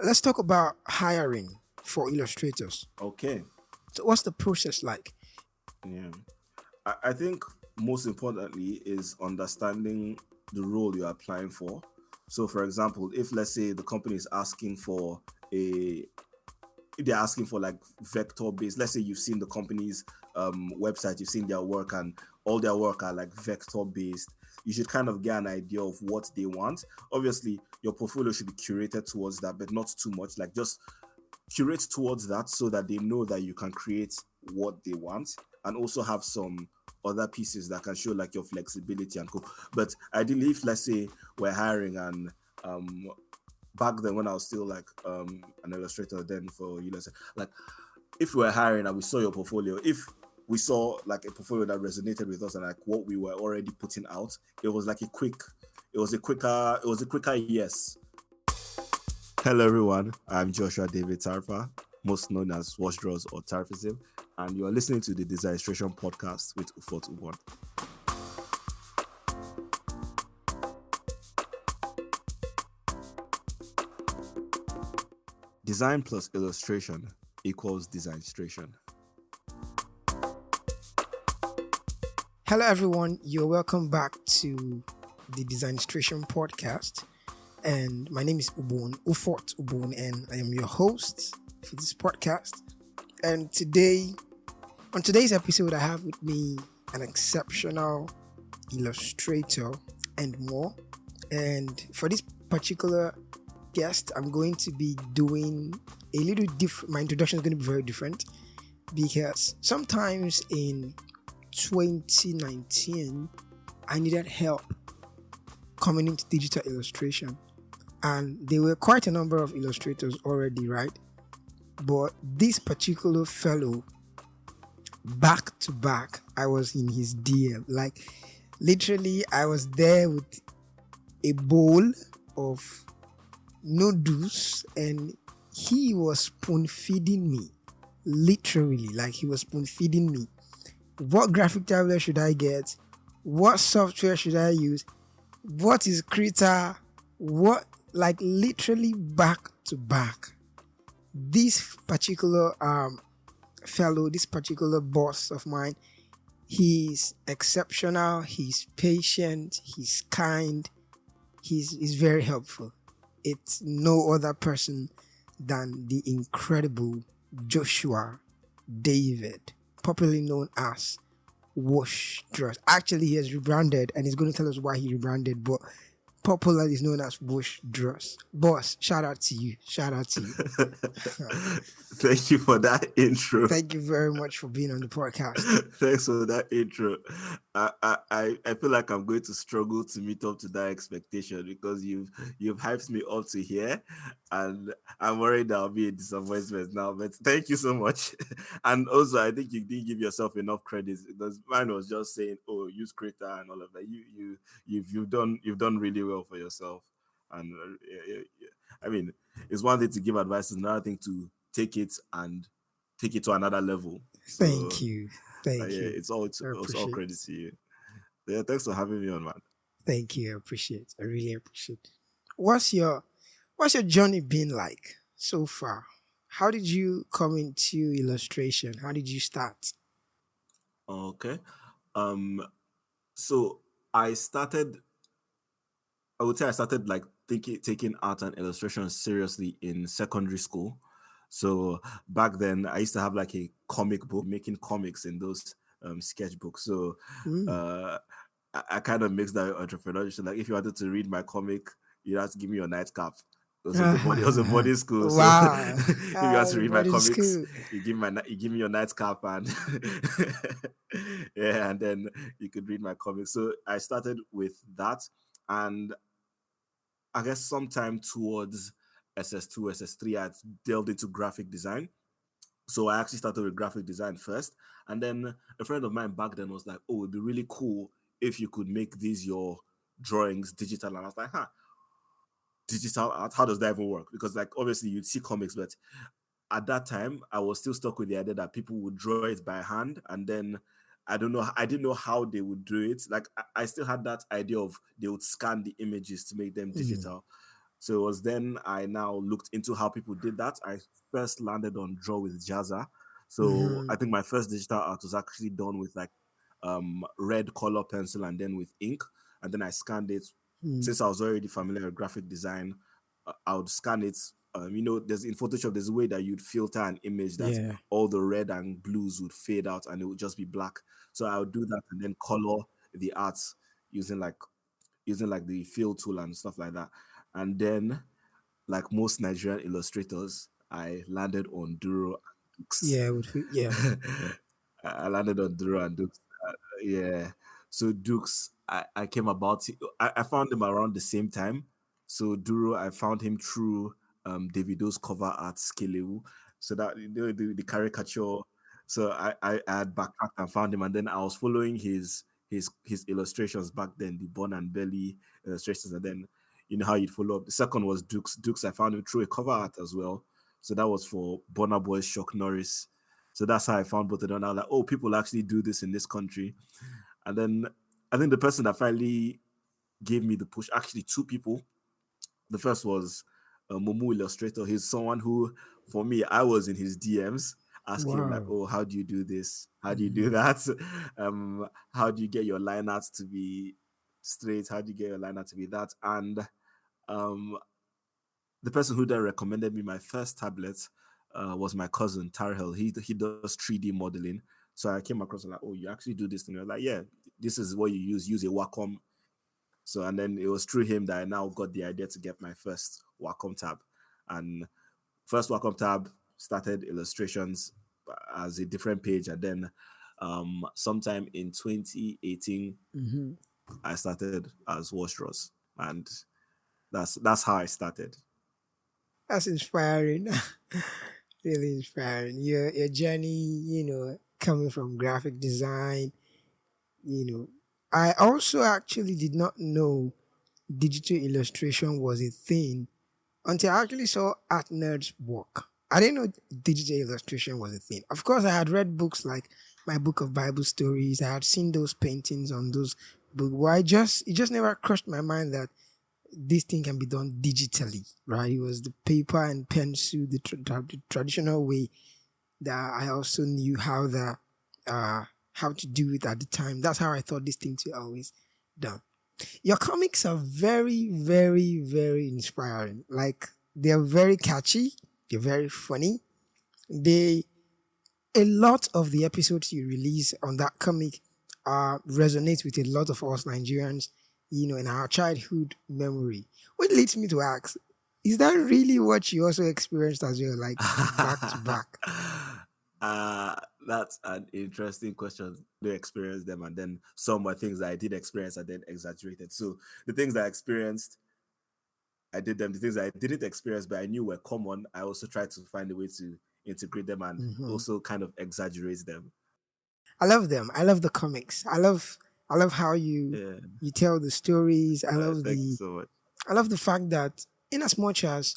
Let's talk about hiring for illustrators. Okay. So, what's the process like? Yeah. I think most importantly is understanding the role you're applying for. So, for example, if let's say the company is asking for a if they're asking for like vector based, let's say you've seen the company's website, you've seen their work, and all their work are like vector based, you should kind of get an idea of what they want. Obviously, your portfolio should be curated towards that, but not too much. Like just curate towards that so that they know that you can create what they want, and also have some other pieces that can show like your flexibility and cool. But ideally, if let's say we're hiring and back then when I was still like an illustrator then for uLesson, like if we were hiring and we saw your portfolio, if we saw like a portfolio that resonated with us and like what we were already putting out, it was like it was a quicker yes. Hello everyone, I'm Joshua David Tarafa, most known as WoshDraws or Tarfism, and you are listening to the Designstration podcast with Ufot Ubon. Design plus illustration equals Designstration. Hello, everyone. You're welcome back to the Designstration podcast. And my name is Ufot Ubon, and I am your host for this podcast. And on today's episode, I have with me an exceptional illustrator and more. And for this particular guest, I'm going to be doing a little different. My introduction is going to be very different because sometimes in 2019, I needed help coming into digital illustration. And there were quite a number of illustrators already, right? But this particular fellow, back to back, I was in his DM. Like, literally, I was there with a bowl of noodles and he was spoon feeding me. Literally, like he was spoon feeding me. What graphic tablet should I get? What software should I use? What is Krita? What, like literally back to back. This particular fellow, this particular boss of mine, he's exceptional, he's patient, he's kind, he's very helpful. It's no other person than the incredible Joshua David, popularly known as WoshDraws. Actually, he has rebranded and he's going to tell us why he rebranded, but popularly is known as WoshDraws. Boss, shout out to you. Shout out to you. Thank you for that intro. Thank you very much for being on the podcast. Thanks for that intro. I feel like I'm going to struggle to meet up to that expectation because you've hyped me up to here, and I'm worried that I'll be a disappointment now. But thank you so much. And also, I think you didn't give yourself enough credit because mine was just saying, "Oh, use Creator and all of that." You've done really well for yourself, and I mean, it's one thing to give advice, it's another thing to take it to another level. So Thank you. Thank yeah, you. it's all credit to you. Yeah, thanks for having me on, man. Thank you. I appreciate. I really appreciate. What's your journey been like so far? How did you come into illustration? How did you start? Okay. Um so I started I would say I started like taking art and illustration seriously in secondary school. So back then I used to have like a comic book making comics in those sketchbooks. So Mm. uh I kind of mixed that with entrepreneurship. Like if you wanted to read my comic, you have to give me your nightcap. It was a boarding school. So Wow. if you want to read my Boarding comics, school. you give me your nightcap and yeah, and then you could read my comics. So I started with that, and I guess sometime towards SS2, SS3, I delved into graphic design. So I actually started with graphic design first. And then a friend of mine back then was like, "Oh, it'd be really cool if you could make these your drawings digital." And I was like, huh, digital art? How does that even work? Because like obviously you'd see comics, but at that time I was still stuck with the idea that people would draw it by hand, and then I didn't know how they would do it. Like I still had that idea of they would scan the images to make them Mm. digital. So it was then I now looked into how people did that. I first landed on Draw with Jazza. So Mm-hmm. I think my first digital art was actually done with like red color pencil and then with ink. And then I scanned it. Mm. Since I was already familiar with graphic design, I would scan it. There's in Photoshop, there's a way that you'd filter an image that Yeah. all the red and blues would fade out and it would just be black. So I would do that and then color the art using like the fill tool and stuff like that. And then, like most Nigerian illustrators, I landed on Duro and Dukes. Yeah. Yeah. I landed on Duro and Dukes. Yeah. So Dukes, I came about. I found him around the same time. So Duro, I found him through Davido's cover art Skelewu. So that the caricature. So I had backtracked and found him, and then I was following his illustrations back then, the Born and Belly illustrations, and then you know how you'd follow up. The second was Dukes. Dukes, I found him through a cover art as well. So that was for Bonner Boy's Shock Norris. So that's how I found both of them. I was like, oh, people actually do this in this country. And then I think the person that finally gave me the push, actually two people. The first was Momu Illustrator. He's someone who, for me, I was in his DMs asking him like, Wow. oh, how do you do this? How do you do Mm-hmm. that? How do you get your line arts to be straight? How do you get your line art to be that? And um, the person who then recommended me my first tablet was my cousin Tarhel. He does 3D modeling. So I came across and like, oh, you actually do this thing. I was like, yeah, this is what you use. Use a Wacom. So and then it was through him that I now got the idea to get my first Wacom tab. And first Wacom tab started illustrations as a different page, and then sometime in 2018 Mm-hmm. I started as WoshDraws, and that's how I started. That's inspiring. Really inspiring. Your journey, coming from graphic design, you know. I also actually did not know digital illustration was a thing until I actually saw Art Nerd's work. I didn't know digital illustration was a thing. Of course, I had read books like my book of Bible stories. I had seen those paintings on those books. Where it just never crossed my mind that this thing can be done digitally, right? It was the paper and pencil, the traditional way that I also knew uh, how to do it at the time. That's how I thought this thing to always done. Your comics are very, very, very inspiring. Like they're very catchy. They're very funny. They A lot of the episodes you release on that comic resonate with a lot of us Nigerians, in our childhood memory. Which leads me to ask, is that really what you also experienced as well, like back to back? uh, that's an interesting question. To experience them, and then some were things that I did experience and then exaggerated. So the things that I experienced, I did them. The things that I didn't experience, but I knew were common, I also tried to find a way to integrate them and Mhm. also kind of exaggerate them. I love them. I love the comics. I love how Yeah, you tell the stories. thank you so much. I love the fact that in as much as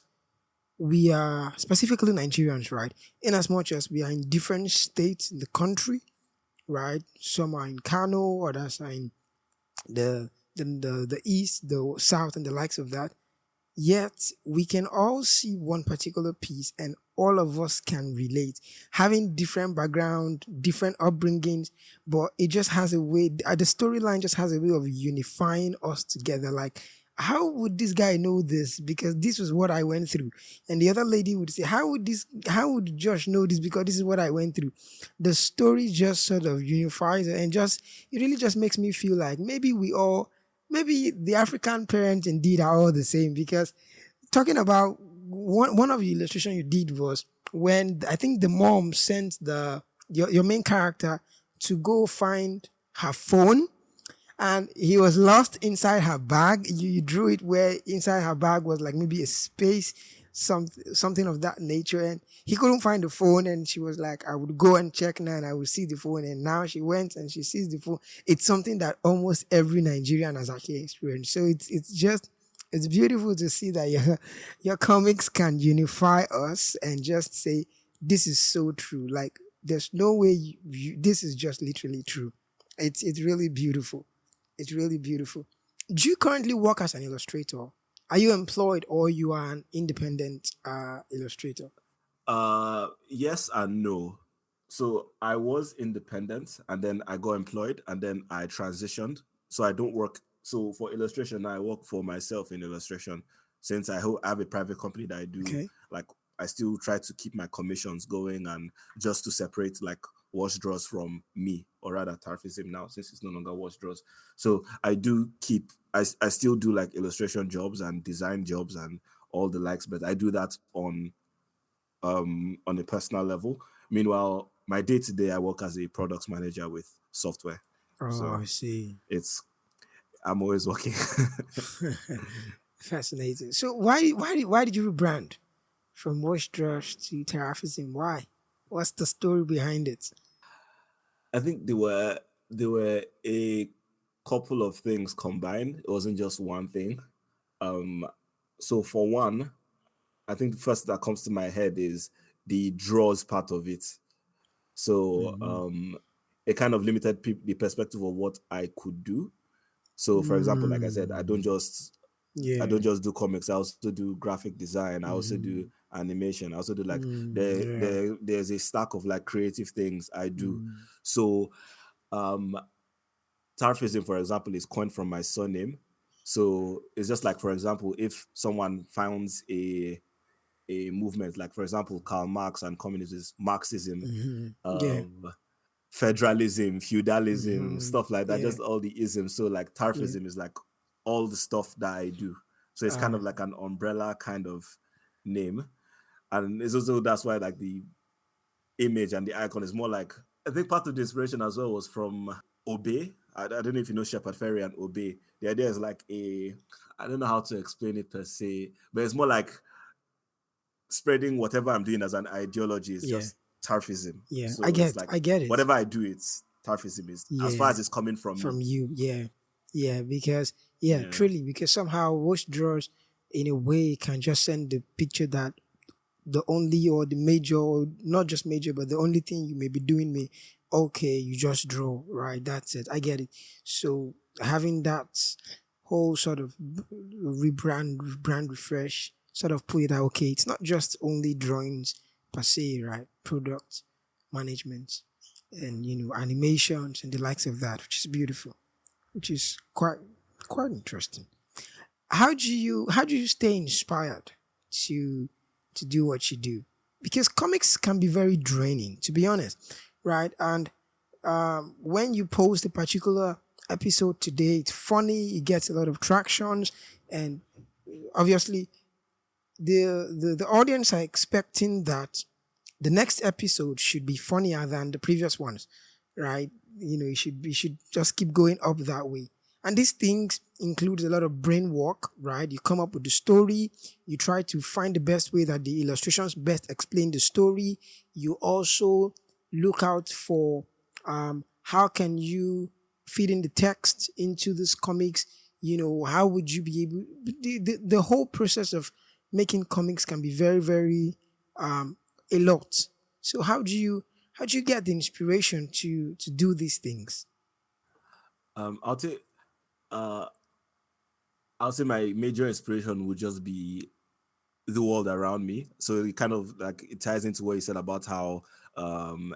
we are specifically Nigerians, right? In as much as we are in different states in the country, right? Some are in Kano, others are in the east, the south, and the likes of that. Yet we can all see one particular piece and all of us can relate. Having different background, different upbringings, but it just has a way, the storyline just has a way of unifying us together. Like, how would this guy know this? Because this was what I went through. And the other lady would say, how would Josh know this? Because this is what I went through. The story just sort of unifies it and it really just makes me feel like maybe the African parents indeed are all the same because talking about one of the illustration you did was when I think the mom sent your main character to go find her phone and he was lost inside her bag. You drew it where inside her bag was like maybe a space, something of that nature, and he couldn't find the phone. And she was like, "I would go and check now, and I would see the phone." And now she went and she sees the phone. It's something that almost every Nigerian has actually experienced. So it's beautiful to see that your comics can unify us and just say this is so true. Like there's no way this is just literally true. It's really beautiful. It's really beautiful. Do you currently work as an illustrator Are you employed or you are an independent illustrator? Yes and no. So I was independent and then I got employed and then I transitioned. So I don't work. So for illustration, I work for myself in illustration. Since have a private company that I do, Okay. like, I still try to keep my commissions going and just to separate like WoshDraws from me, or rather tarfism now, since it's no longer WoshDraws. So I still do like illustration jobs and design jobs and all the likes, but I do that on a personal level. Meanwhile, my day to day, I work as a product manager with software. Oh, So I see. it's I'm always working. Fascinating. So why did you rebrand from WoshDraws to tarfism? Why? What's the story behind it? I think there were a couple of things combined. It wasn't just one thing. Um, so for one, I think the first that comes to my head is the draws part of it. So Mm-hmm. it kind of limited the perspective of what I could do. So for example, like I said, Mm, I don't yeah. just do comics. I also do graphic design. I also do Mm-hmm. animation. I also do like Yeah. there's a stack of like creative things I do. Mm, So um tarfism, for example, is coined from my surname. So it's just like, for example, if someone founds a movement, like for example, Karl Marx and communism, Marxism, mm-hmm. Yeah. um, federalism, feudalism, Mm-hmm. stuff like that, Yeah. just all the isms. So like Yeah. tarfism is like all the stuff that I do. So it's kind Uh, of like an umbrella kind of name. And it's also that's why like the image and the icon is more like, I think part of the inspiration as well was from Obey. I don't know if you know Shepard Ferry and Obey. The idea is like I don't know how to explain it per se, but it's more like spreading whatever I'm doing as an ideology is yeah. just tarfism. Yeah. I So it's get. like I get it. whatever I do, it's tarfism is as far Yeah. as it's coming from me. From you. Yeah. Yeah. Because yeah, Yeah. truly, because somehow Wash draws in a way can just send the picture that the only or the major, or not just major, but the only thing you may be doing may, okay, you just draw, right? That's it. I get it. So having that whole sort of brand refresh, sort of put it out, okay, it's not just only drawings per se, right? Product management and animations and the likes of that, which is beautiful, which is quite interesting. How do you stay inspired to to do what you do? Because comics can be very draining, to be honest, right? And when you post a particular episode today, it's funny, it gets a lot of tractions, and obviously the audience are expecting that the next episode should be funnier than the previous ones, right? You should just keep going up that way. And these things include a lot of brain work, right? You come up with the story, you try to find the best way that the illustrations best explain the story. You also look out for how can you feed in the text into this comics. How would you be able, the whole process of making comics can be very, very a lot. So how do you get the inspiration to do these things? Um, I'll say uh, I'll say my major inspiration would just be the world around me. So it kind of like it ties into what you said about how um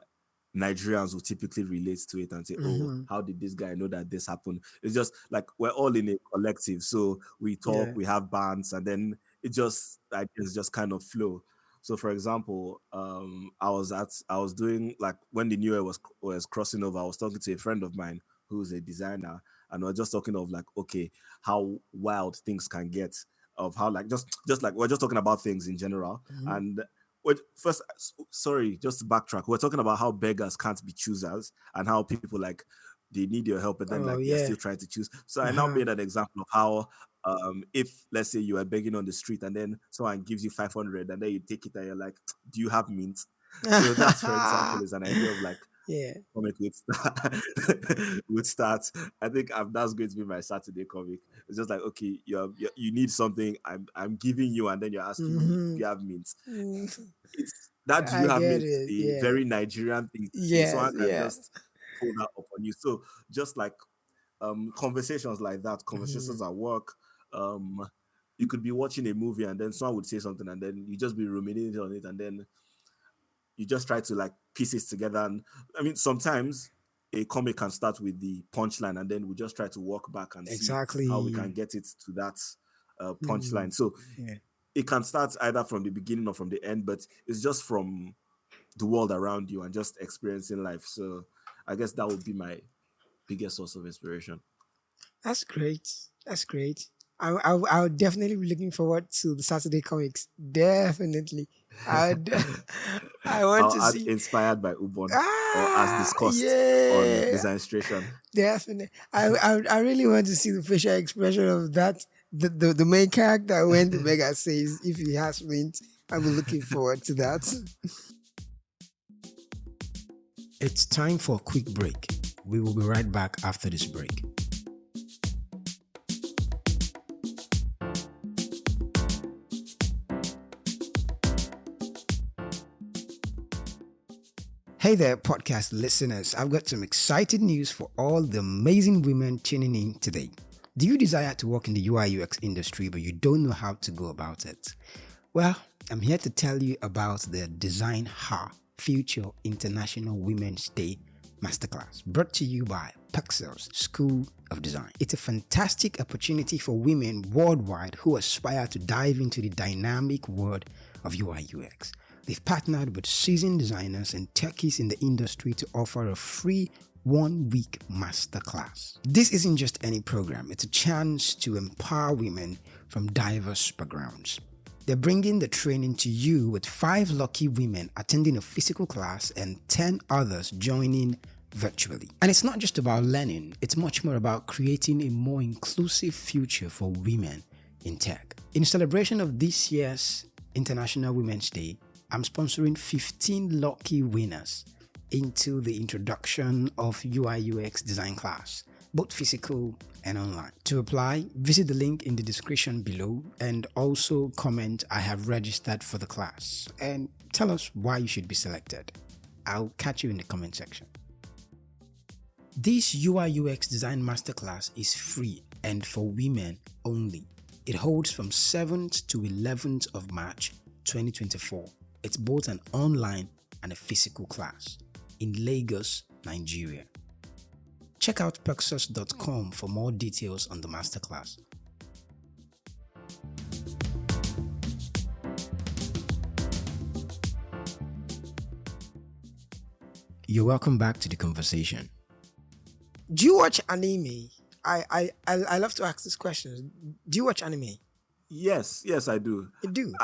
Nigerians will typically relate to it and say, "Oh, Mm-hmm. how did this guy know that this happened?" It's just like we're all in a collective, so we talk, Yeah. we have bands, and then it just ideas just kind of flow. So, for example, I was doing like when the new year was crossing over, I was talking to a friend of mine who's a designer, and we're just talking of like, okay, how wild things can get, of how like just like we're just talking about things in general, Mm-hmm. and wait, first, sorry, just to backtrack. We're talking about how beggars can't be choosers and how people like they need your help, and then Oh like they're yeah. still trying to choose. So I now Uh-huh. made an example of how if let's say you are begging on the street and then someone gives you 500 and then you take it and you're like, do you have mint? So that's, for example, is an idea of like Yeah. comic would start. Would start. I think that's going to be my Saturday comic. It's just like, okay, you need something. I'm giving you, and then you're asking me, Mm-hmm. do you have mint? Mm, It's that, do you I have get mint, it. a Yeah. very Nigerian thing to say. Yes. Someone can Yeah. just pull that up on you. So just like conversations like that, Mm-hmm. conversations at work, um you could be watching a movie and then someone would say something and then you just be ruminating on it and then you just try to like piece it together. And I mean, sometimes a comic can start with the punchline and then we just try to walk back and see how we can Exactly. get it to that Mm, punchline. So yeah. it can start either from the beginning or from the end, but it's just from the world around you and just experiencing life. So I guess that would be my biggest source of inspiration. That's great. That's great. I would definitely be looking forward to the Saturday comics. Definitely. I'd, I want I'll to add see. inspired by Ubon or as Ah, discussed on yeah. Designstration. Definitely. I really want to see the facial expression of that. The main character when the mega says if he has mint. I'll be looking forward to that. It's time for a quick break. We will be right back after this break. Hey there, podcast listeners. I've got some exciting news for all the amazing women tuning in today. Do you desire to work in the UI UX industry, but you don't know how to go about it? Well, I'm here to tell you about the Design Ha Future International Women's Day Masterclass, brought to you by Pexels School of Design. It's a fantastic opportunity for women worldwide who aspire to dive into the dynamic world of UI UX. They've partnered with seasoned designers and techies in the industry to offer a free 1-week masterclass. This isn't just any program, it's a chance to empower women from diverse backgrounds. They're bringing the training to you with 5 lucky women attending a physical class and 10 others joining virtually. And it's not just about learning, it's much more about creating a more inclusive future for women in tech. In celebration of this year's International Women's Day, I'm sponsoring 15 lucky winners into the introduction of UI UX design class, both physical and online. To apply, visit the link in the description below and also comment I have registered for the class and tell us why you should be selected. I'll catch you in the comment section. This UI UX design masterclass is free and for women only. It holds from 7th to 11th of March 2024. It's both an online and a physical class in Lagos, Nigeria. Check out pexus.com for more details on the masterclass. You're welcome back to the conversation. Do you watch anime? I love to ask this question. Do you watch anime? Yes, I do. You do?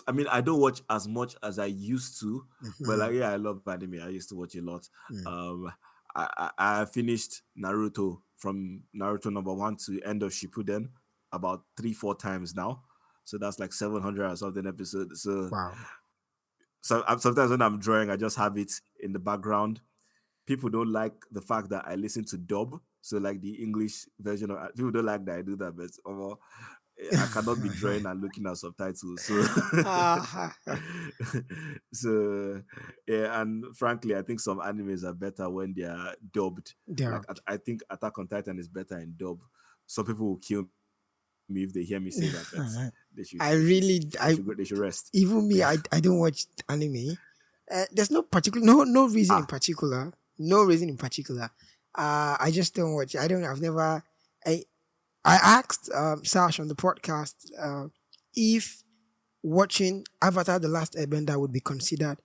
I mean, I don't watch as much as I used to, but like, Mhm. yeah, I love anime. I used to watch a lot. Mm. I finished Naruto from Naruto number 1 to end of Shippuden about 3-4 times now. So that's like 700 or something episodes. So, Wow. sometimes when I'm drawing, I just have it in the background. People don't like the fact that I listen to dub. So like the English version of people don't like that I do that, but I cannot be drawing and looking at subtitles. So Ah, so yeah, and frankly, I think some animes are better when they are dubbed. Like dubbed. I think Attack on Titan is better in dub. Some people will kill me if they hear me say that, but they should I they should really, they I should go, they should rest. even me, I don't watch anime. There's no particular, no reason in Ah, particular. No reason in particular. I just don't watch. I don't. I've never. I I asked Sash on the podcast if watching Avatar: The Last Airbender would be considered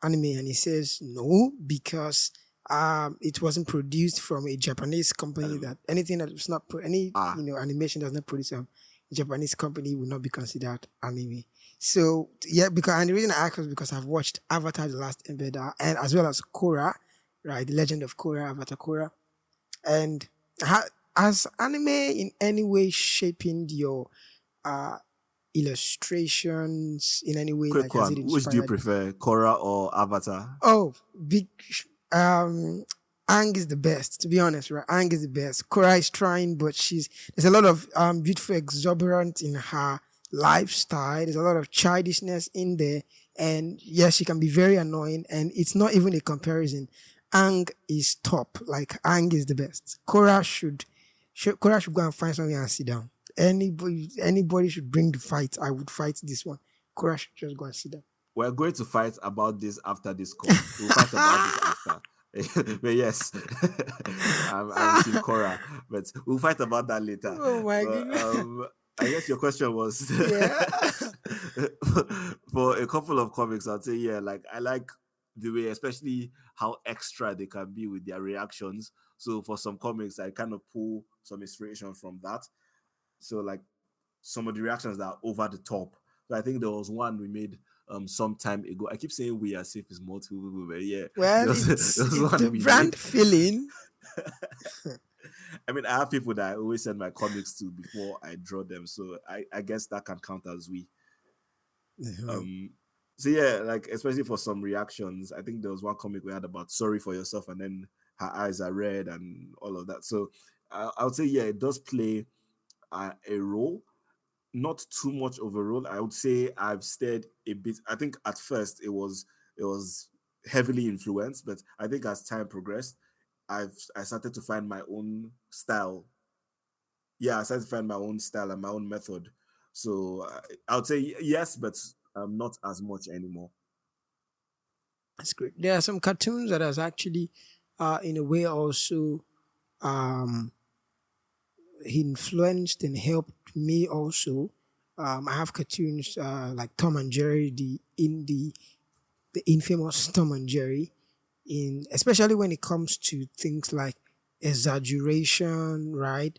anime, and he says no because it wasn't produced from a Japanese company. um, That anything that was not any ah, animation that's not produced from a Japanese company would not be considered anime. So yeah, because and the reason I asked was because I've watched Avatar: The Last Airbender and as well as Korra, right? The Legend of Korra, Avatar Korra, and has anime in any way shaping your uh illustrations in any way? quick Like has it one. Which do you inspired you? prefer, Korra or Avatar? Oh, big um Ang is the best, to be honest, right? Ang is the best. Korra is trying, but there's a lot of beautiful exuberance in her lifestyle. There's a lot of childishness in there. And yes, she can be very annoying, and it's not even a comparison. Ang is top. Like Ang is the best. Korra should go and find somewhere and sit down. anybody should bring the fight, I would fight this one. Korra should just go and sit down. We're going to fight about this after this call. We'll fight about this after. But yes, I'm Team Cora, but we'll fight about that later. Oh my But, goodness. I guess your question was Yeah. for a couple of comics. I'd say yeah, like I like the way, especially how extra they can be with their reactions. So for some comics, I kind of pull some inspiration from that. So like some of the reactions that are over the top. So I think there was one we made some time ago. I keep saying we as if it's multiple people, but yeah, Well, there was it's one the we brand made. feeling. I mean, I have people that I always send my comics to before I draw them, so I guess that can count as we. Um, so yeah, like especially for some reactions, I think there was one comic we had about sorry for yourself, and then her eyes are red and all of that. So I would say yeah, it does play a role, not too much of a role. I would say I've stayed a bit. I think at first it was heavily influenced, but I think as time progressed, I started to find my own style. Yeah, I started to find my own style and my own method. So I would say yes, but not as much anymore. That's great. There are some cartoons that has actually, in a way, also um, influenced and helped me. Also, I have cartoons like Tom and Jerry, the infamous Tom and Jerry, in especially when it comes to things like exaggeration, right?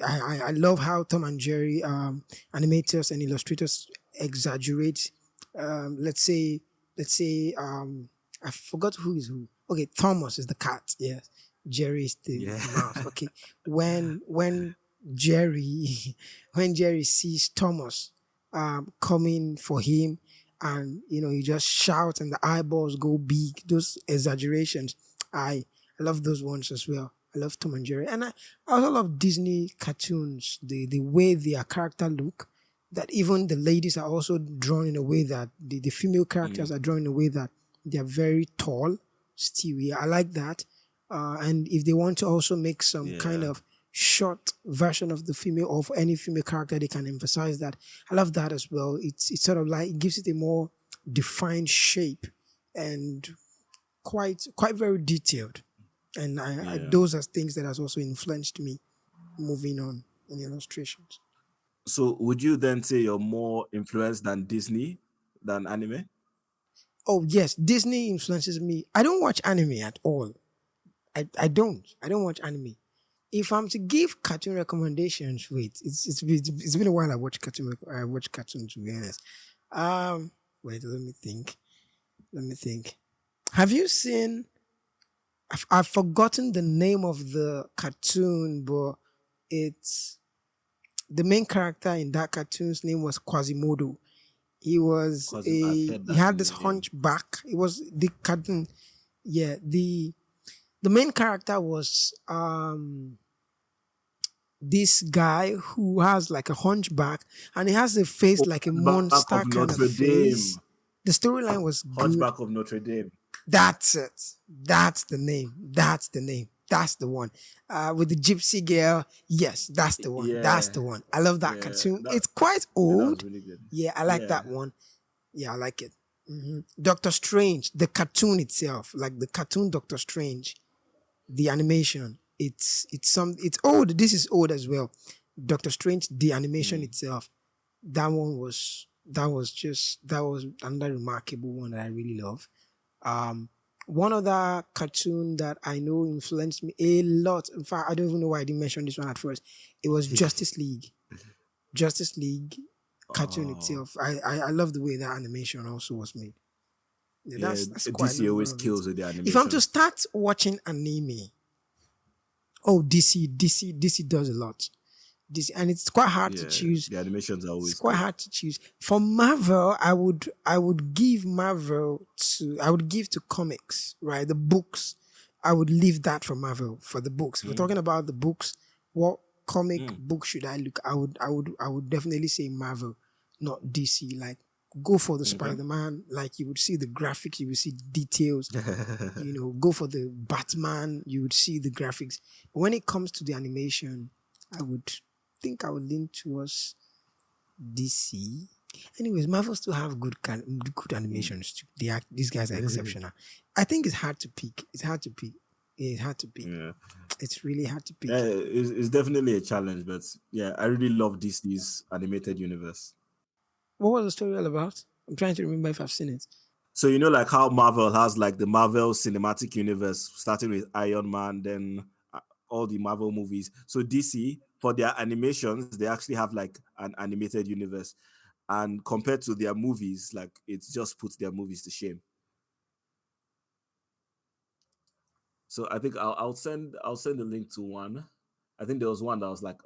I love how Tom and Jerry animators and illustrators exaggerate. Let's say I forgot who is who. Okay, Thomas is the cat. Yes, Jerry is the Yeah. mouse. Okay, when Jerry when Jerry sees Thomas coming for him, and he just shouts and the eyeballs go big. Those exaggerations, I love those ones as well. I love Tom and Jerry, and I also love Disney cartoons. The way their character look, that even the ladies are also drawn in a way that the female characters Mm, are drawn in a way that they are very tall, steely. I like that. And if they want to also make some kind yeah. of short version of the female of any female character, they can emphasize that. I love that as well. It's sort of like it gives it a more defined shape and quite very detailed. And Yeah. those are things that has also influenced me moving on in illustrations. So would you then say you're more influenced than Disney than anime? Oh yes, Disney influences me. I don't watch anime at all. I don't watch anime. If I'm to give cartoon recommendations, wait, it's been a while. I watch cartoons, to be honest. Wait, let me think. Let me think. Have you seen? I've forgotten the name of the cartoon, but it's the main character in that cartoon's name was Quasimodo. Because I've heard He that had this name. hunchback. It was the cartoon. Yeah, the main character was this guy who has like a hunchback, and he has a face like a Hunchback monster of kind of Notre face. Dame. The storyline was good. Hunchback of Notre Dame. That's it. That's the name. That's the name. That's the one. With the gypsy girl. Yes, that's the one. That's Yeah. the one. I love that Yeah. cartoon. That It's quite yeah, that was old. really good. Yeah, I like Yeah. that one. Yeah, I like it. Doctor Strange, the cartoon itself, like the cartoon Doctor Strange, the animation. It's old. This is old as well. Doctor Strange, the animation Mm. itself. That was another remarkable one that I really love. Um, One other cartoon that I know influenced me a lot. In fact, I don't even know why I didn't mention this one at first. It was Justice League. Justice League cartoon Oh. itself. I love the way that animation also was made. Yeah, Yeah. that's quite a DC number always of it. kills with the If I'm to animation. start watching anime, oh DC does a lot. DC, and it's quite hard to Yeah. choose. The animations are It's always quite good. hard to choose. For Marvel, I would give Marvel to I would give to comics, right? The books. I would leave that for Marvel for the books. If we're Mm. talking about the books, what comic Mm. book should I look? I would definitely say Marvel, not DC. Like go for the Okay. Spider-Man, like you would see the graphics, you would see details. Go for the Batman, you would see the graphics. When it comes to the animation, I would think I would lean towards DC. Anyways, Marvel still have good animations too. These guys are exceptional. I think it's hard to pick. It's hard to pick. It's hard to pick. Yeah. It's really hard to Yeah, pick. it's definitely a challenge, but yeah, I really love DC's animated universe. What was the story all about? I'm trying to remember if I've seen it. So you know, like how Marvel has like the Marvel Cinematic Universe, starting with Iron Man, then all the Marvel movies. So DC for their animations, they actually have like an animated universe, and compared to their movies, like it just puts their movies to shame. So I think I'll send a link to one. I think there was one that was like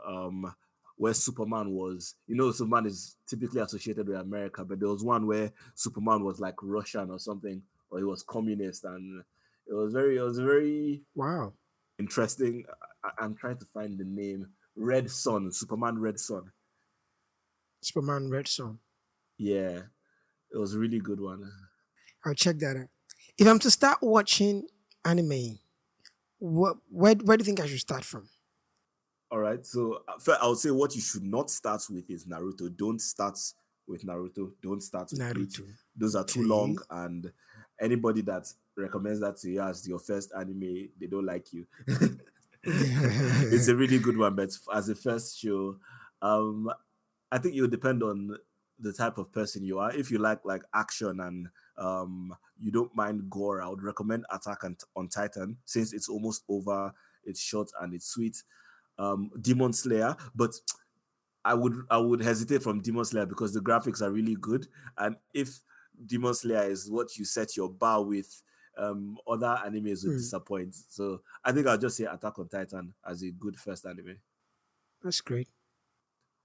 where Superman was. You know, Superman is typically associated with America, but there was one where Superman was like Russian or something, or he was communist, and it was very Wow. interesting. I'm trying to find the name. Red Sun, Superman Red Sun. Superman Red Son. Yeah, it was a really good one. I'll check that out. If I'm to start watching anime, where do you think I should start from? All right. So first, I would say what you should not start with is Naruto. Don't start with Naruto. Don't start with Bleach. Naruto. Those are too long, Okay. and anybody that recommends that to you as your first anime, they don't like you. It's a really good one, but as a first show, um, I think it will depend on the type of person you are. If you like action and you don't mind gore, I would recommend on Titan since it's almost over. It's short and it's sweet. Demon Slayer, but I would hesitate from Demon Slayer because the graphics are really good, and if Demon Slayer is what you set your bar with, other animes would Hmm, disappoint. So I think I'll just say Attack on Titan as a good first anime. that's great.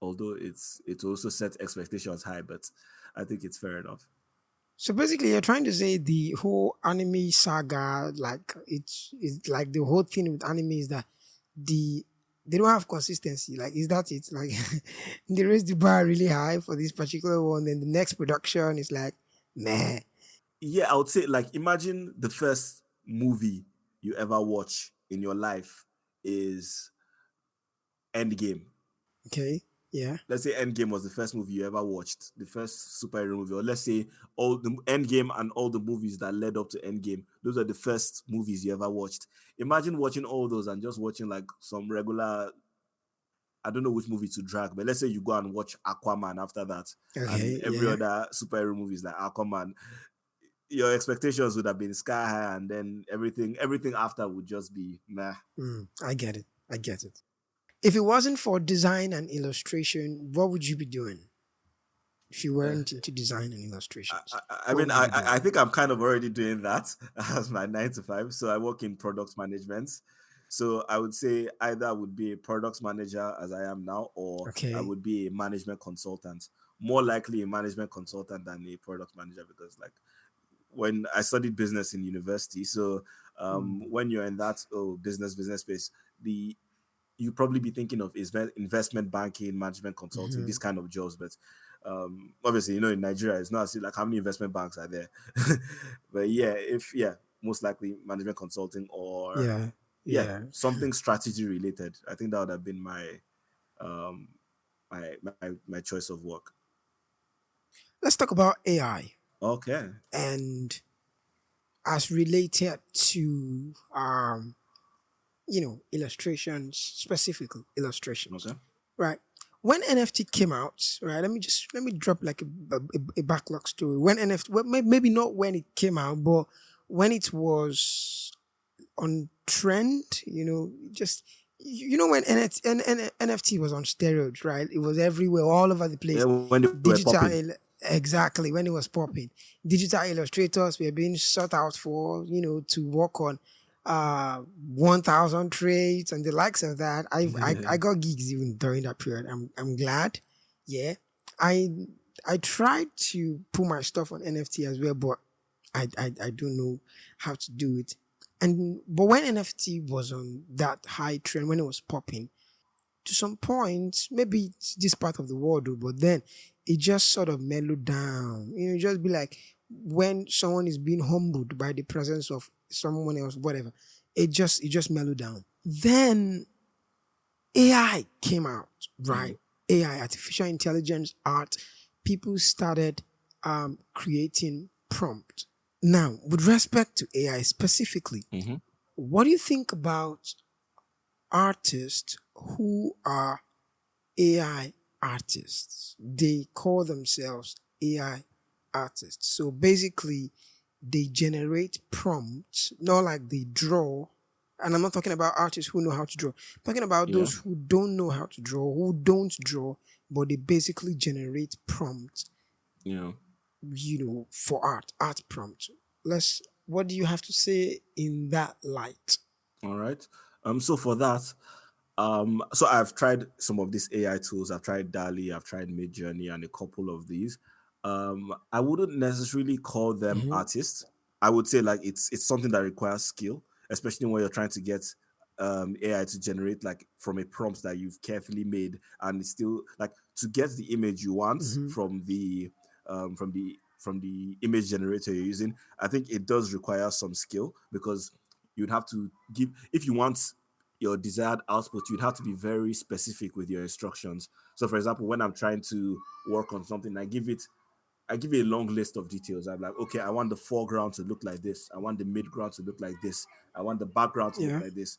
Although it also sets expectations high, but I think it's fair enough. So basically, you're trying to say the whole anime saga, like it's like the whole thing with anime is that the they don't have consistency. Like, is that it? Like, they raise the bar really high for this particular one, then the next production is like, meh. Yeah, I would say like imagine the first movie you ever watch in your life is Endgame. Okay, yeah. Let's say Endgame was the first movie you ever watched, the first superhero movie, or let's say all the Endgame and all the movies that led up to Endgame, those are the first movies you ever watched. Imagine watching all those and just watching like some regular, I don't know which movie to drag, but let's say you go and watch Aquaman after that, and Okay, every yeah. other superhero movies like Aquaman, your expectations would have been sky high, and then everything after would just be meh. I get it. I get it. If it wasn't for design and illustration, what would you be doing? If you weren't into design and illustrations, I what mean, would you be doing? I think I'm kind of already doing that as my 9 to 5. So I work in product management. So I would say either I would be a product manager as I am now, or I Okay. would be a management consultant. More likely a management consultant than a product manager because, like, when I studied business in university, so when you're in that business space, the you probably be thinking of is investment banking, management consulting, Mm-hmm. this kind of jobs. But obviously, in Nigeria, it's not as if, like how many investment banks are there. But yeah, most likely management consulting or Yeah. yeah, Yeah. something strategy related. I think that would have been um my choice of work. Let's talk about AI Okay. and as related to illustrations, specifically illustrations. Okay. Right. When NFT came out, right? Let me drop like a backlog story. When NFT, well, maybe not when it came out, but when it was on trend, just when NFT was on steroids, right? It was everywhere, all over the Yeah, place. when they were Digital, popping. exactly when it was popping. Digital illustrators were being sought out for, to work on 1,000 traits and the likes of that. I got gigs even during that period. I'm glad. Yeah, I I tried to put my stuff on NFT as well, but I don't know how to do it. But when NFT was on that high trend, when it was popping, to some point, maybe it's this part of the world, though, but then it just sort of mellowed down. Just be like when someone is being humbled by the presence of someone else, whatever. It just mellowed down. Then AI came out, Mm-hmm. right? AI, artificial intelligence, art. People started creating prompt. Now, with respect to AI specifically, Mm-hmm. what do you think about artists who are AI artists? They call themselves AI artists. So basically, they generate prompts, not like they draw. And I'm not talking about artists who know how to draw. I'm talking about Yeah. those who don't know how to draw, who don't draw, but they basically generate prompts, Yeah. for art prompt. What do you have to say in that light? All right. So for that, so I've tried some of these AI tools. I've tried DALI, I've tried Midjourney, and a couple of these. I wouldn't necessarily call them Mm-hmm. artists. I would say like it's something that requires skill, especially when you're trying to get AI to generate like from a prompt that you've carefully made, and it's still like to get the image you want Mm-hmm. from the image generator you're using. I think it does require some skill because you'd have to give if you want your desired output, you'd have to be very specific with your instructions. So, for example, when I'm trying to work on something, I give it a long list of details. I'm like, okay, I want the foreground to look like this. I want the midground to look like this. I want the background to look Yeah. like this.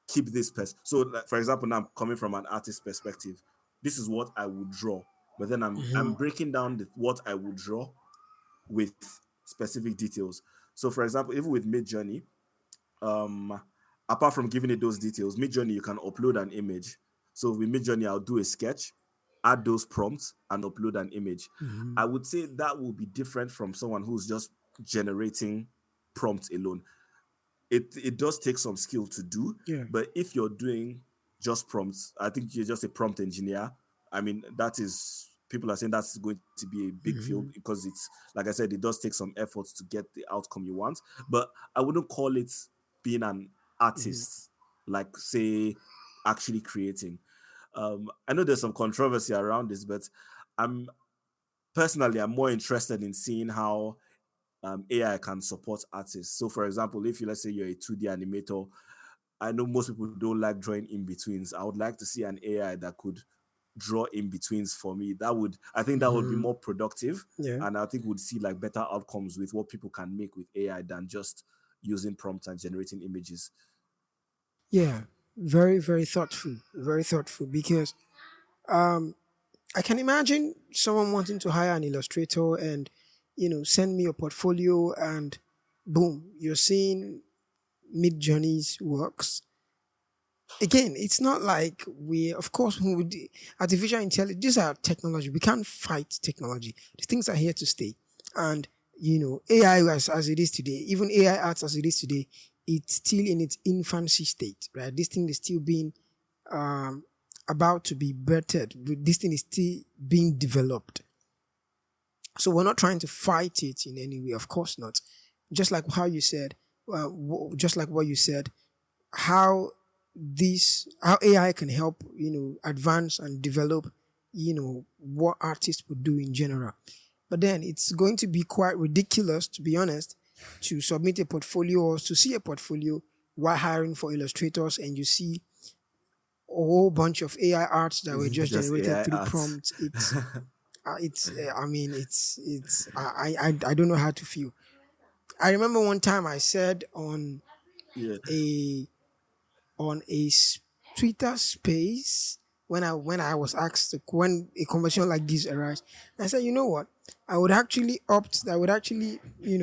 Keep this so, like, for example, now I'm coming from an artist perspective. This is what I would draw, but then I'm Mm-hmm. breaking down what I would draw with specific details. So, for example, even with Midjourney, um apart from giving it those details, Midjourney you can upload an image. So with Midjourney I'll do a sketch, add those prompts, and upload an image. Mm-hmm. I would say that will be different from someone who's just generating prompts alone. It does take some skill to do, Yeah. but if you're doing just prompts, I think you're just a prompt engineer. I mean, that is people are saying that's going to be a big field Mm-hmm. because it's like I said, it does take some effort to get the outcome you want. But I wouldn't call it being an Mm-hmm. artist, like say actually creating. I know there's some controversy around this, but I'm I'm more interested in seeing how AI can support artists. So, for example, if you let's say you're a 2D animator, I know most people don't like drawing in betweens. I would like to see an AI that could draw in betweens for me. I think that would be Mm-hmm. more productive, Yeah. and I think we'd see like better outcomes with what people can make with AI than just using prompts and generating images. Yeah. Very, very thoughtful. Very thoughtful because I can imagine someone wanting to hire an illustrator and, send me a portfolio and boom, you're seeing Mid Journey's works. Again, it's not like of course, we would, artificial intelligence, these are technology. We can't fight technology. These things are here to stay. And, AI as it is today, even AI arts as it is today, it's still in its infancy state, right? This thing is still being um, about to be bettered. This thing is still being developed. So we're not trying to fight it in any way. Of course not. Just like how you said, just like what you said, how how AI can help, advance and develop, what artists would do in general. But then it's going to be quite ridiculous, to be honest, to submit a portfolio or to see a portfolio while hiring for illustrators and you see a whole bunch of AI arts that were just Just generated AI through art. prompts. I mean, I don't know how to feel. I remember one time I said Yeah. a Twitter space when I was asked when a conversation like this arose. I said, you know what? I would actually,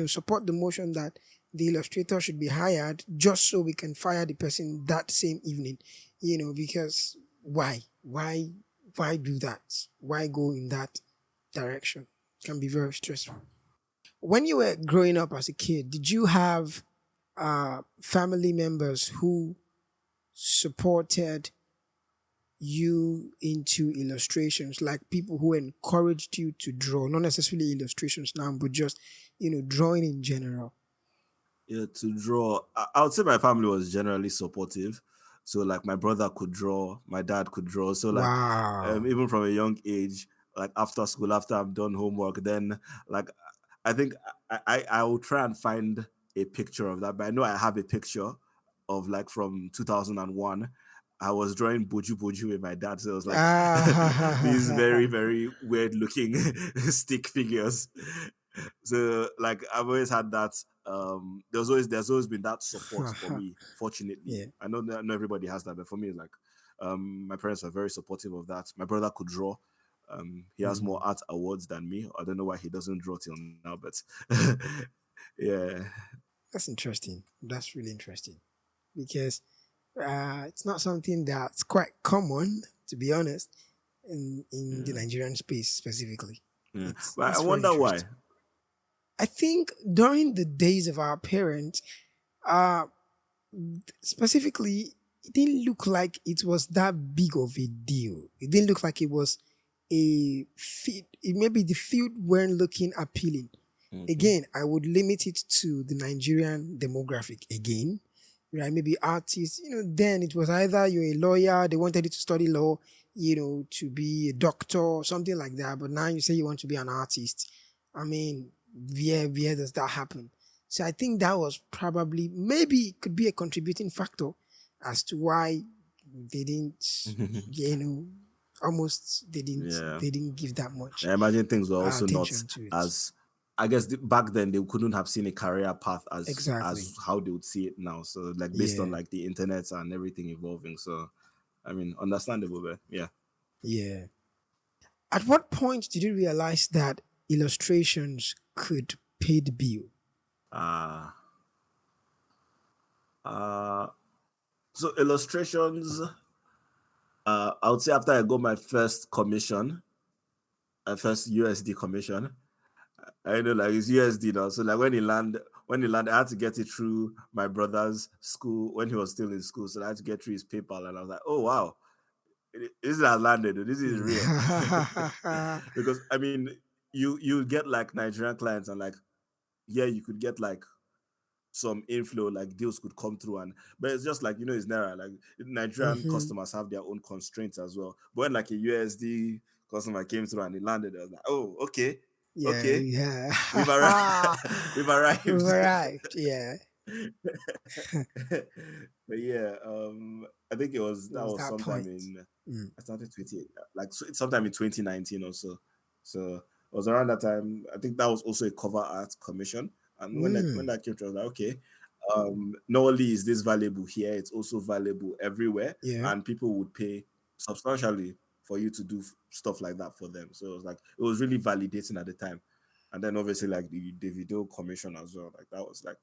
support the motion that the illustrator should be hired just so we can fire the person that same evening. Because why do that? Why go in that direction? Can be very stressful. When you were growing up as a kid, did you have family members who supported you into illustrations, like people who encouraged you to draw, not necessarily illustrations now, but just, drawing in general? Yeah, to draw, I would say my family was generally supportive. So like my brother could draw, my dad could draw. So like Wow. even from a young age, like after school, after I've done homework, then like I think I will try and find a picture of that. But I know I have a picture of like from 2001. I was drawing boju boju with my dad, so it was like these very Ah, very weird looking stick figures. So like I've always had that. There's always been that support for me. Fortunately, yeah. I know that not everybody has that, but for me, like my parents were very supportive of that. My brother could draw. He has more Mhm. art awards than me. I don't know why he doesn't draw till now, but yeah. That's interesting. That's really interesting because it's not something that's quite common, to be honest, in the Yeah. Nigerian space specifically. Yeah. It's But I that's very wonder why. interesting. I think during the days of our parents, uh, specifically, it didn't look like it was that big of a deal. It didn't look like it was a fit. Maybe the field weren't looking appealing. Mm-hmm. Again, I would limit it to the Nigerian demographic again, right? Maybe artists, then it was either you're a lawyer, they wanted you to study law, to be a doctor, something like that. But now you say you want to be an artist. I mean, where does that happen? So I think that was probably, maybe it could be a contributing factor as to why they didn't, you know, almost Yeah. they didn't give that much I imagine things were also not attention to it. as, I guess back then they couldn't have seen a career path as Exactly. how they would see it now. So like based on Yeah. like the internet and everything evolving. So I mean understandable, but yeah. Yeah. At what point did you realize that illustrations could pay the bill? Uh uh so illustrations, I would say after I got my first commission, first USD commission, I know like it's USD now. So like when he land, I had to get it through my brother's school when he was still in school. So I had to get through his PayPal, and I was like, oh wow, this has landed. This is real. Because I mean, you get like Nigerian clients, and like yeah, you could get like some inflow, like deals could come through, and but it's just like it's Naira. Like Nigerian Hmm. customers have their own constraints as well. But when like a USD customer came through and it landed, I was like, oh okay, Yeah, okay, we've arrived. yeah. We've We've arrived. arrived. Yeah. But yeah, I think It that was was that sometime point. in, Mm. I started 28, like sometime in 2019 or so. So it was around that time. I think that was also a cover art commission. And when Mm. that came to, I was like, okay, not only is this valuable here, it's also valuable everywhere, Yeah. and people would pay substantially for you to do stuff like that for them. So it was like it was really validating at the time. And then obviously like the Davido commission as well, like that was like,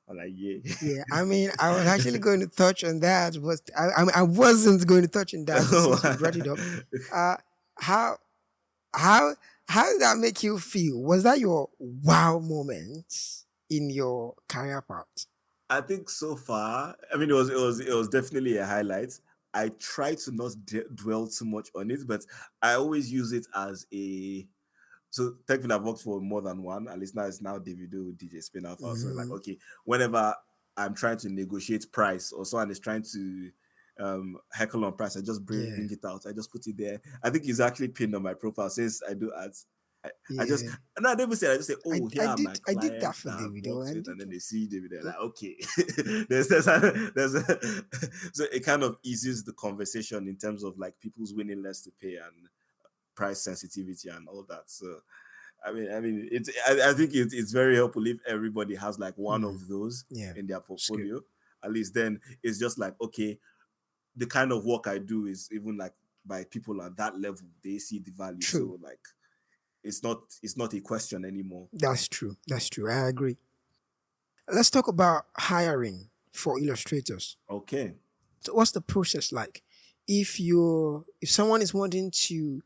I'm like yeah. Yeah. I mean, I was actually going to touch on that, but I wasn't going to touch on that. But since you brought it up, uh, how how how did that make you feel? Was that your wow moment in your career path? I think so far, I mean, it was definitely a highlight. I try to not dwell too much on it, but I always use it as a, so technically I've worked for more than one. At least now it's now Davido, DJ Spin Alpha. So like Hmm. okay, whenever I'm trying to negotiate price or someone is trying to heckle on price, I just bring Yeah. it out. I just put it there. I think it's actually pinned on my profile since I do ads. I just, Yeah. no, I never say, I just say, I, oh, here I are my did I did that clients for that I've Davido. worked I with, and did then that. they see David, they're Yeah. like, okay, there's a so it kind of eases the conversation in terms of like people's willingness to pay and price sensitivity and all that. So I think it's very helpful if everybody has like one Mm. of those Yeah. in their It's good. portfolio. At least then it's just like okay, the kind of work I do is even like by people at that level, they see the value. True. So like it's not a question anymore. That's true. That's true. I agree. Let's talk about hiring for illustrators. Okay. So what's the process like? If someone is wanting to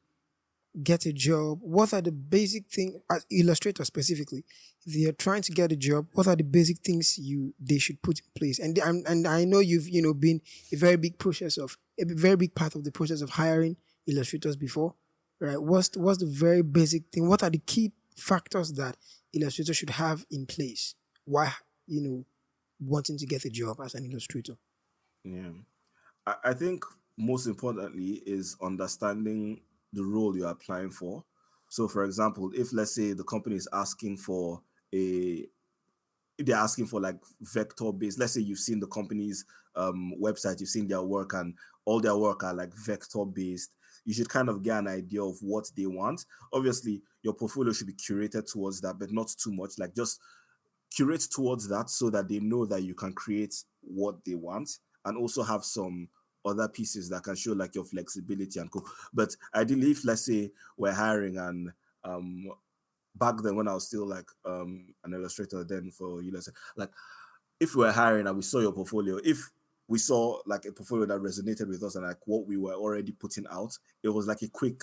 get a job, what are the basic things as illustrator specifically? If they are trying to get a job, what are the basic things they should put in place? And I know you've been a very big process of a very big part of the process of hiring illustrators before, right? What's the very basic thing? What are the key factors that illustrators should have in place? Why you know wanting to get a job as an illustrator? Yeah. I think most importantly is understanding the role you're applying for. So for example, if let's say the company is asking for a if they're asking for like vector based, let's say you've seen the company's website, you've seen their work, and all their work are like vector based, you should kind of get an idea of what they want. Obviously, your portfolio should be curated towards that, but not too much. Like just curate towards that so that they know that you can create what they want, and also have some other pieces that can show like your flexibility and cool. But ideally, if let's say we're hiring and back then when I was still like an illustrator then for uLesson, like if we were hiring and we saw your portfolio, if we saw like a portfolio that resonated with us and like what we were already putting out, it was like a quick,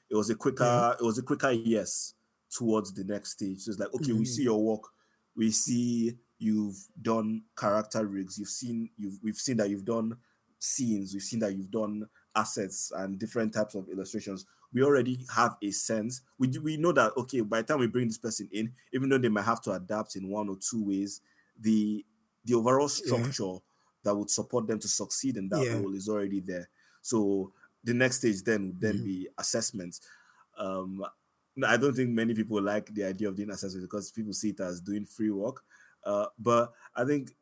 Yeah. it was a quicker yes towards the next stage. So it's like, okay, we Mm-hmm. see your work, we see you've done character rigs, we've seen that you've done scenes, we've seen that you've done assets and different types of illustrations. We already have a sense. We know that okay, by the time we bring this person in, even though they might have to adapt in one or two ways, the overall Yeah. structure that would support them to succeed in that Yeah. role is already there. So the next stage then would then Mm-hmm. be assessment. Um, no, I don't think many people like the idea of doing assessment because people see it as doing free work. But I think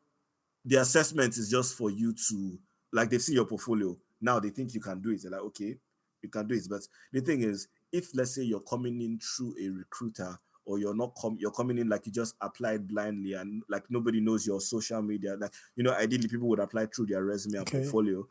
the assessment is just for you to, like, they've seen your portfolio now, they think you can do it. They're like, okay, you can do it. But the thing is, if let's say you're coming in through a recruiter, or you're coming in like you just applied blindly and like nobody knows your social media, like, ideally people would apply through their resume and Okay. portfolio.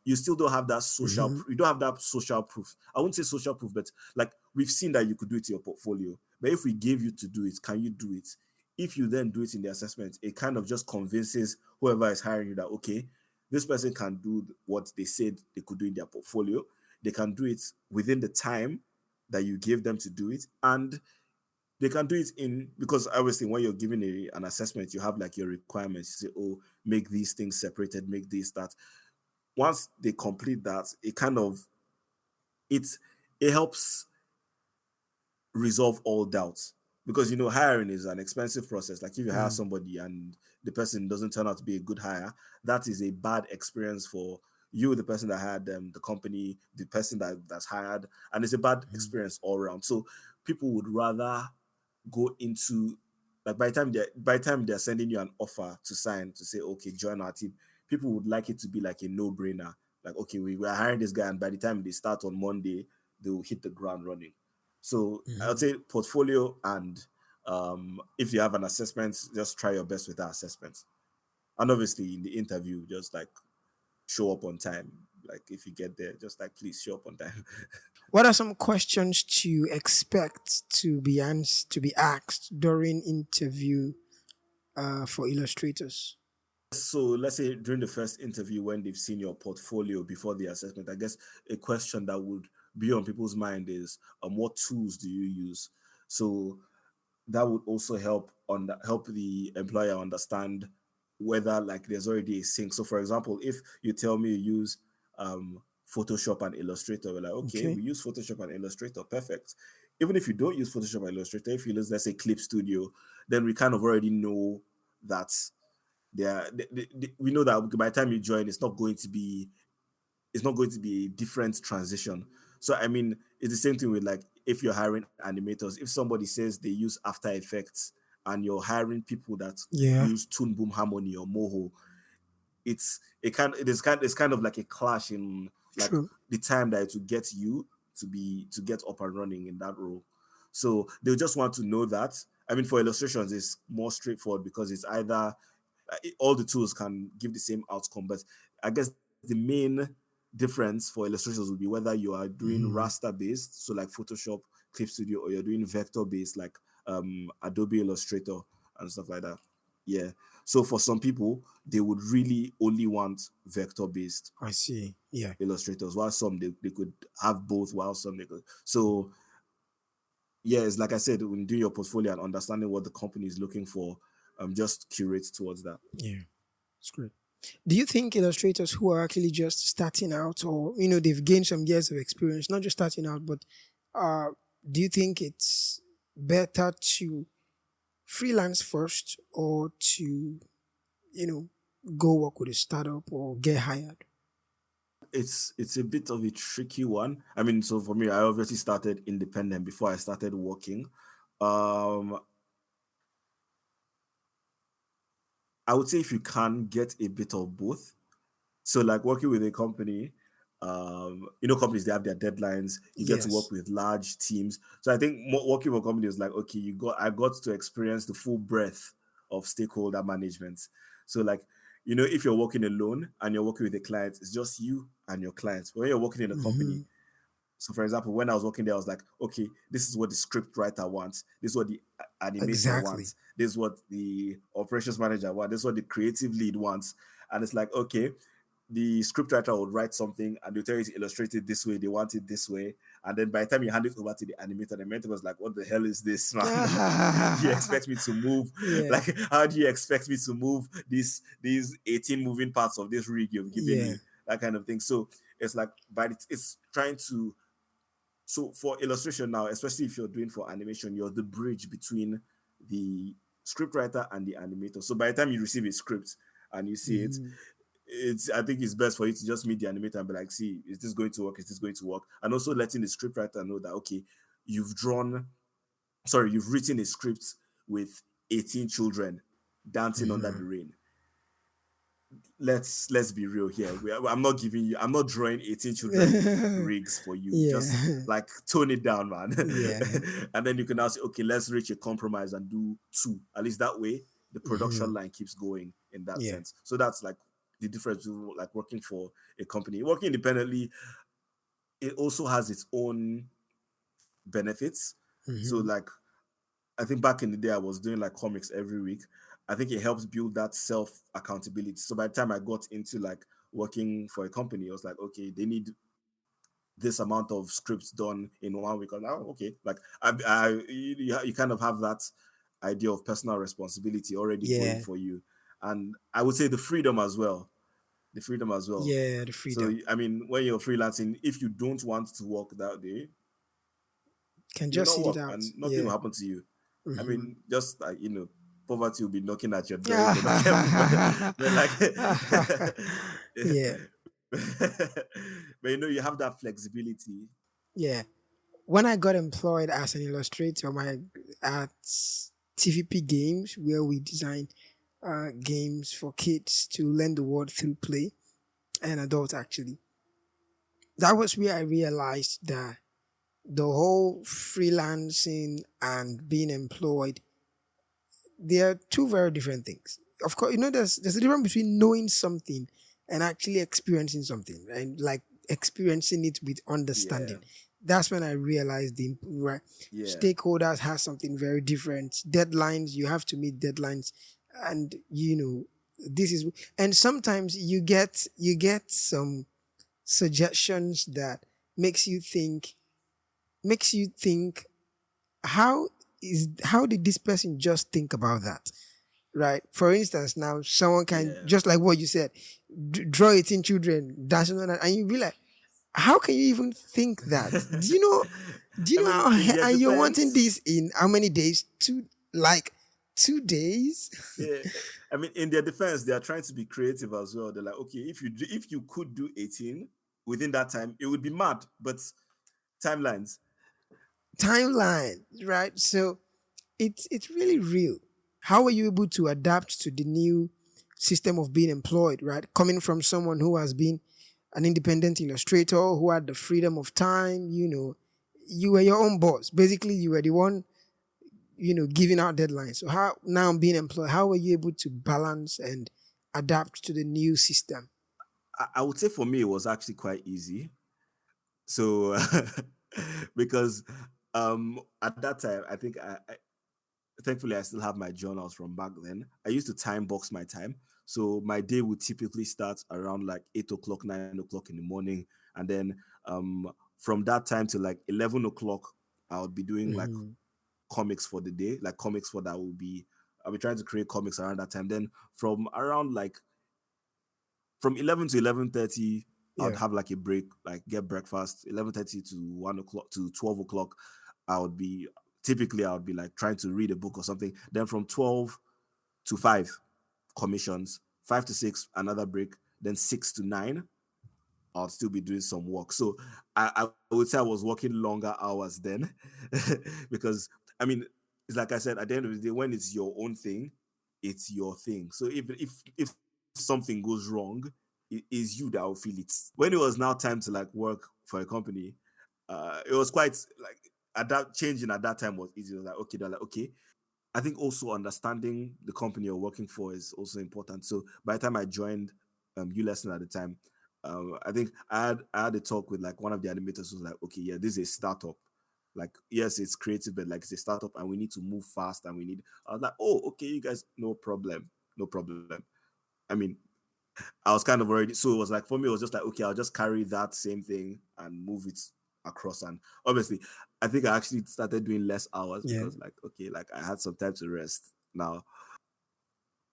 You still don't have that Mm-hmm. you don't have that social proof. I wouldn't say social proof, but like we've seen that you could do it to your portfolio. But if we gave you to do it, can you do it? If you then do it in the assessment, it kind of just convinces whoever is hiring you that okay, this person can do what they said they could do in their portfolio. They can do it within the time that you gave them to do it, and they can do it in, because obviously when you're giving an assessment, you have like your requirements. You say, oh, make these things separated, make this that. Once they complete that, it kind of it it helps resolve all doubts, because hiring is an expensive process. Like if you hire Mm. somebody and the person doesn't turn out to be a good hire, that is a bad experience for you, the person that hired them, the company, the person that's hired, and it's a bad Mm. experience all around. So people would rather go into, like, by the time they're sending you an offer to sign to say okay, join our team, people would like it to be like a no-brainer. Like, okay, we're hiring this guy, and by the time they start on Monday, they will hit the ground running. So I would Mm-hmm. say portfolio, and if you have an assessment, just try your best with that assessment. And obviously in the interview, just like show up on time. Like if you get there, just like please show up on time. What are some questions to expect to be asked during interview for illustrators? So let's say during the first interview, when they've seen your portfolio before the assessment, I guess a question that would be on people's mind is, what tools do you use? So that would also help the employer understand whether like there's already a sync. So for example, if you tell me you use Photoshop and Illustrator, we're like, okay, Okay. we use Photoshop and Illustrator, perfect. Even if you don't use Photoshop and Illustrator, if you use, let's say, Clip Studio, then we kind of already know that we know that by the time you join, it's not going to be a different transition. So I mean, it's the same thing with like if you're hiring animators. If somebody says they use After Effects and you're hiring people that Yeah. use Toon Boom Harmony or Moho, it's kind of like a clash in like True. the time that it will get you to get up and running in that role. So they'll just want to know that. I mean, for illustrations, it's more straightforward because it's either all the tools can give the same outcome, but I guess the main difference for illustrations would be whether you are doing Mm. raster based, so like Photoshop, Clip Studio, or you're doing vector based like Adobe Illustrator and stuff like that. Yeah. So for some people, they would really only want vector based I see. Yeah. illustrators, while some they could have both, while some they could. So yeah, it's like I said, when doing your portfolio and understanding what the company is looking for, just curate towards that. Yeah. It's great. Do you think illustrators who are actually just starting out, or they've gained some years of experience, not just starting out, but uh, do you think it's better to freelance first, or to you know go work with a startup or get hired? It's a bit of a tricky one. I mean, so for me, I obviously started independent before I started working. Um, I would say if you can get a bit of both. So like working with a company, companies, they have their deadlines. You get to work Yes. with large teams. So I think working for a company is like, okay, I got to experience the full breadth of stakeholder management. So like, if you're working alone and you're working with a client, it's just you and your clients. But when you're working in a Hmm. company, so for example, when I was working there, I was like, okay, this is what the script writer wants. This is what the animator Exactly. wants. This is what the operations manager wants. This is what the creative lead wants. And it's like, okay, the scriptwriter would write something and they'll tell you to illustrate it this way, they want it this way. And then by the time you hand it over to the animator was like, what the hell is this, man? Do you expect me to move? Yeah. Like, how do you expect me to move these 18 moving parts of this rig you've given Yeah. me? That kind of thing. So it's like, but it's trying to, so for illustration now, especially if you're doing for animation, you're the bridge between the scriptwriter and the animator. So by the time you receive a script and you see it, Hmm. I think it's best for you to just meet the animator and be like, see, is this going to work? Is this going to work? And also letting the scriptwriter know that, okay, you've drawn, you've written a script with 18 children dancing under the Hmm. rain. Let's be real here. I'm not drawing 18 children rigs for you. Yeah. Just like tone it down, man. Yeah. And then you can now say, okay, let's reach a compromise and do two. At least that way the production Hmm. line keeps going in that Yeah. sense. So that's like the difference between like working for a company. Working independently, it also has its own benefits. So Hmm. like I think back in the day I was doing like comics every week. I think it helps build that self accountability. So by the time I got into like working for a company, I was like, okay, they need this amount of scripts done in 1 week. I'm like, oh, okay, like you kind of have that idea of personal responsibility already going Yeah. for you, and I would say the freedom as well. The freedom as well. Yeah. The So freedom I mean, when you're freelancing, if you don't want to work that day, can you just not sit it work out. and nothing will Yeah. happen to you. I Hmm. mean, just like poverty will be knocking at your door if you're not careful. But like, Yeah. but you have that flexibility. Yeah. When I got employed as an illustrator, at TVP Games, where we design games for kids to learn the world through play and adults, actually, that was where I realized that the whole freelancing and being employed, they are two very different things. Of course, there's a difference between knowing something and actually experiencing something, and like experiencing it with Yeah, understanding. That's when I realized the right yeah, stakeholders has something very different. Deadlines, you have to meet deadlines, and this is, and sometimes you get some suggestions that makes you think makes you think how did this person just think about that, right? For instance, now someone can, yeah. just like what you said, draw 18 children dancing on that, and you be like, how can you even think that? Do you I know mean, in their and you're wanting defense, this in how many days? Like 2 days. yeah, I mean, in their defense, they are trying to be creative as well. They're like, okay, if you could do 18 within that time, it would be mad, but timelines. Timeline, right? So it's really real. How are you able to adapt to the new system of being employed, right? Coming from someone who has been an independent illustrator, who had the freedom of time, you were your own boss. Basically, you were the one, giving out deadlines. So how now being employed, how were you able to balance and adapt to the new system? I would say for me, it was actually quite easy. So, because at that time, I think thankfully I still have my journals from back then. I used to time box my time. So my day would typically start around like 8 o'clock, 9 o'clock in the morning. And then from that time to like 11 o'clock, I would be doing like Hmm. comics for the day, like comics for that will be, I'll be trying to create comics around that time. Then from around like from 11 to 11:30, I would Yeah. have like a break, like get breakfast. 11:30 to 1 o'clock to 12 o'clock, I would be I would be like trying to read a book or something. Then from 12 to 5, commissions. 5 to 6, another break. Then 6 to 9, I'll still be doing some work. So I would say I was working longer hours then, because I mean, it's like I said, at the end of the day, when it's your own thing, it's your thing. So if something goes wrong, it is you that will feel it. When it was now time to like work for a company, it was quite like at that changing at that time was easy. It was like okay, they're like okay. I think also understanding the company you're working for is also important. So by the time I joined uLesson at the time, I think I had a talk with like one of the animators who was like, okay, yeah, this is a startup. Like, yes, it's creative, but like it's a startup and we need to move fast and we need I was like, oh, okay, you guys, no problem. No problem. I mean, I was kind of already so it was like for me, it was just like, okay, I'll just carry that same thing and move it across. And obviously, I think I actually started doing less hours Yeah. because like, okay, like I had some time to rest. Now,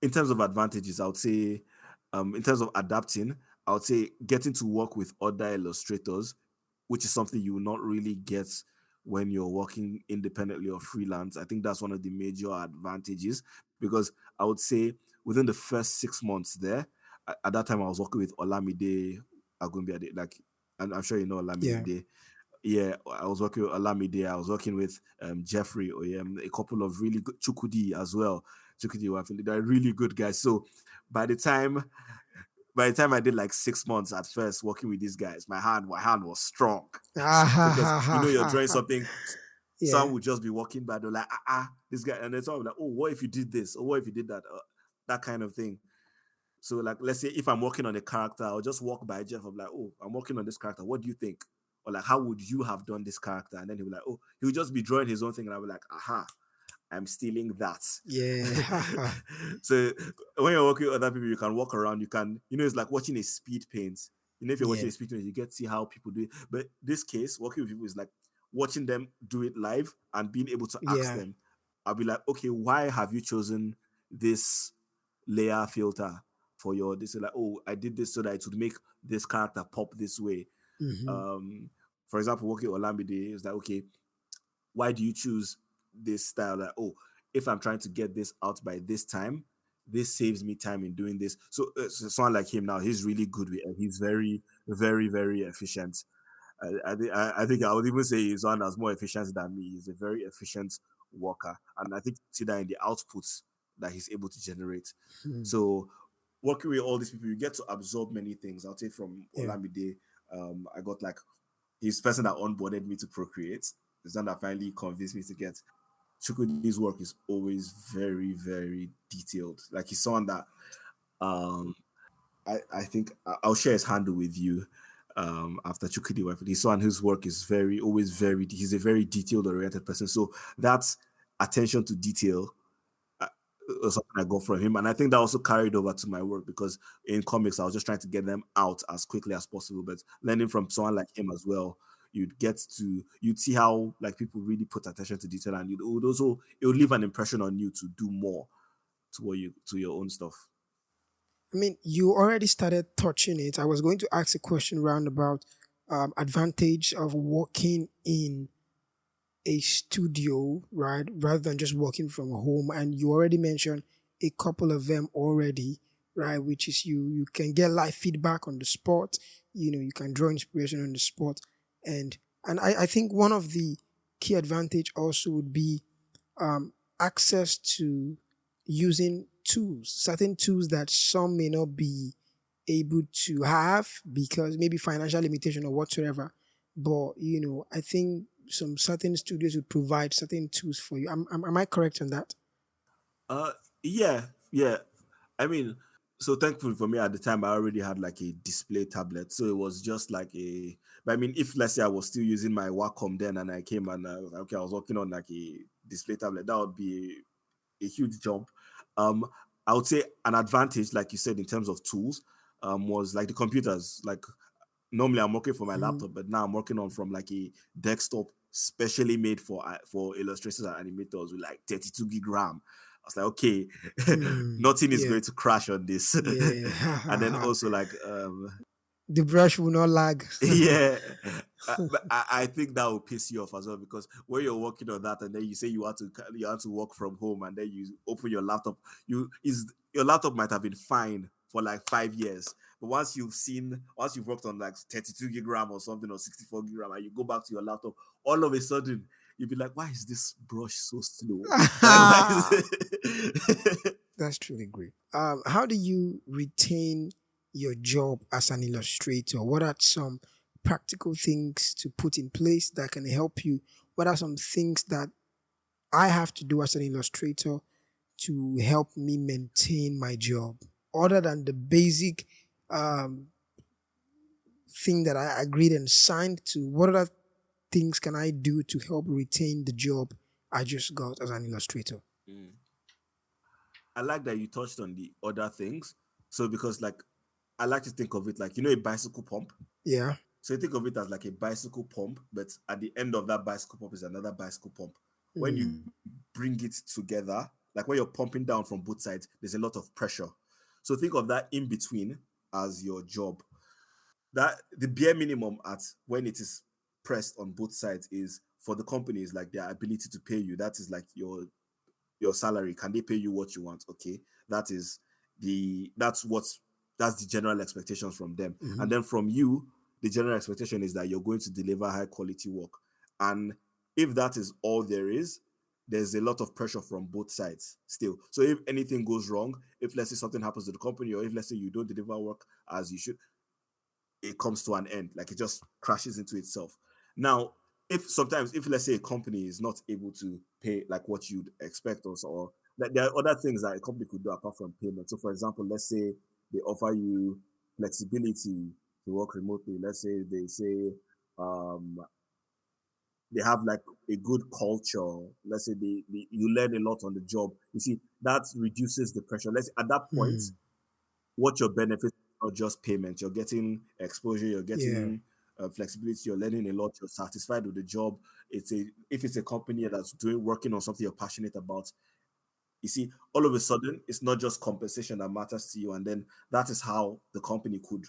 in terms of advantages, I would say, in terms of adapting, I would say getting to work with other illustrators, which is something you will not really get when you're working independently or freelance. I think that's one of the major advantages because I would say within the first 6 months there, at that time I was working with Olamide Agumbiade, like, and I'm sure you know Yeah. Olamide. Yeah, I was working with Olamide. I was working with Jeffrey Oyem, a couple of really good Chukudi as well. Chukudi, they're really good guys. So by the time by the time I did like 6 months at first working with these guys, my hand was strong Ah, ha, because ha, ha, you're ha, drawing ha. something. Yeah. Some would just be walking by, they're like this guy, and then some like, oh, what if you did this, or what if you did that, that kind of thing. So like, let's say if I'm working on a character, I'll just walk by Jeff. I'm like, oh, I'm working on this character. What do you think? Or like, how would you have done this character? And then he'll be like, oh, he'll just be drawing his own thing, and I'll be like, aha, I'm stealing that. Yeah. Ha, ha. So when you're working with other people, you can walk around. You can, it's like watching a speed paint. If you're watching Yeah. a speed paint, you get to see how people do it. But this case, working with people is like watching them do it live and being able to ask Yeah. them. I'll be like, okay, why have you chosen this layer filter for your this? Like, oh, I did this so that it would make this character pop this way. Mm-hmm. Um, for example, working with Olamide, it's like, okay, why do you choose this style? That, oh, if I'm trying to get this out by this time, this saves me time in doing this. So someone like him now, he's really good with it. He's very, very, very efficient. I think I would even say he's one that's more efficient than me. He's a very efficient worker, and I think you see that in the outputs that he's able to generate. Hmm. So working with all these people, you get to absorb many things. I'll take from Yeah. Olamide. I got like he's the person that onboarded me to Procreate. He's the one that finally convinced me to get Chukwudi's work is always very, very detailed. Like he's someone that um I think I'll share his handle with you after Chukwudi work. He's someone whose work is very always very he's a very detailed oriented person. So that's attention to detail something I got from him. And I think that also carried over to my work because in comics, I was just trying to get them out as quickly as possible. But learning from someone like him as well, you'd see how like people really put attention to detail and you'd also it would leave an impression on you to do more to your own stuff. I mean, you already started touching it. I was going to ask a question round about advantage of working in a studio, right, rather than just working from home. And you already mentioned a couple of them already, right? Which is you can get live feedback on the spot. You can draw inspiration on the spot, and I think one of the key advantage also would be access to using tools, certain tools that some may not be able to have because maybe financial limitation or whatsoever. But I think some certain studios would provide certain tools for you. Am I correct on that? Uh, yeah, yeah. I mean, so thankfully for me at the time, I already had like a display tablet, so it was just like a. But I mean, if let's say I was still using my Wacom then, and I came and okay, I was working on like a display tablet, that would be a huge jump. Um, I would say an advantage, like you said, in terms of tools, was like the computers. Like normally I'm working for my Mhm. laptop, but now I'm working on from like a desktop specially made for illustrators and animators with like 32 gig RAM. I was like, okay, Hmm. nothing is Yeah. going to crash on this. Yeah. Ha, And ha, then ha. also like The brush will not lag. yeah, but I think that will piss you off as well because when you're working on that and then you say you want to work from home and then you open your laptop, your laptop might have been fine for like 5 years, but once you've worked on like 32 gig RAM or something or 64 gig RAM and you go back to your laptop, all of a sudden you'll be like, why is this brush so slow? Like why is it? That's truly great. How do you retain your job as an illustrator? What are some practical things to put in place that can help you? What are some things that I have to do as an illustrator to help me maintain my job? Other than the basic um, thing that I agreed and signed to, what other things can I do to help retain the job I just got as an illustrator? Mm. I like that you touched on the other things. So because like I like to think of it like a bicycle pump. Yeah. So you think of it as like a bicycle pump, but at the end of that bicycle pump is another bicycle pump. When you Mm. bring it together, like when you're pumping down from both sides, there's a lot of pressure. So think of that in between as your job. That the bare minimum at when it is pressed on both sides is for the companies like their ability to pay you. That is like your salary. Can they pay you what you want? Okay, that is that's the general expectations from them. And Mhm. then from you, the general expectation is that you're going to deliver high quality work. And if that is all there is, there's a lot of pressure from both sides still. So if anything goes wrong, if let's say something happens to the company, or if let's say you don't deliver work as you should, it comes to an end. Like it just crashes into itself. Now, if let's say a company is not able to pay like what you'd expect, or like there are other things that a company could do apart from payment. So, for example, let's say they offer you flexibility to work remotely. Let's say they say um, they have like a good culture. Let's say you learn a lot on the job. You see, that reduces the pressure. Let's at that point, Mm. what your benefits are not just payment. You're getting exposure, you're Yeah. getting flexibility, you're learning a lot, you're satisfied with the job. If it's a company that's working on something you're passionate about, you see, all of a sudden, it's not just compensation that matters to you, and then that is how the company could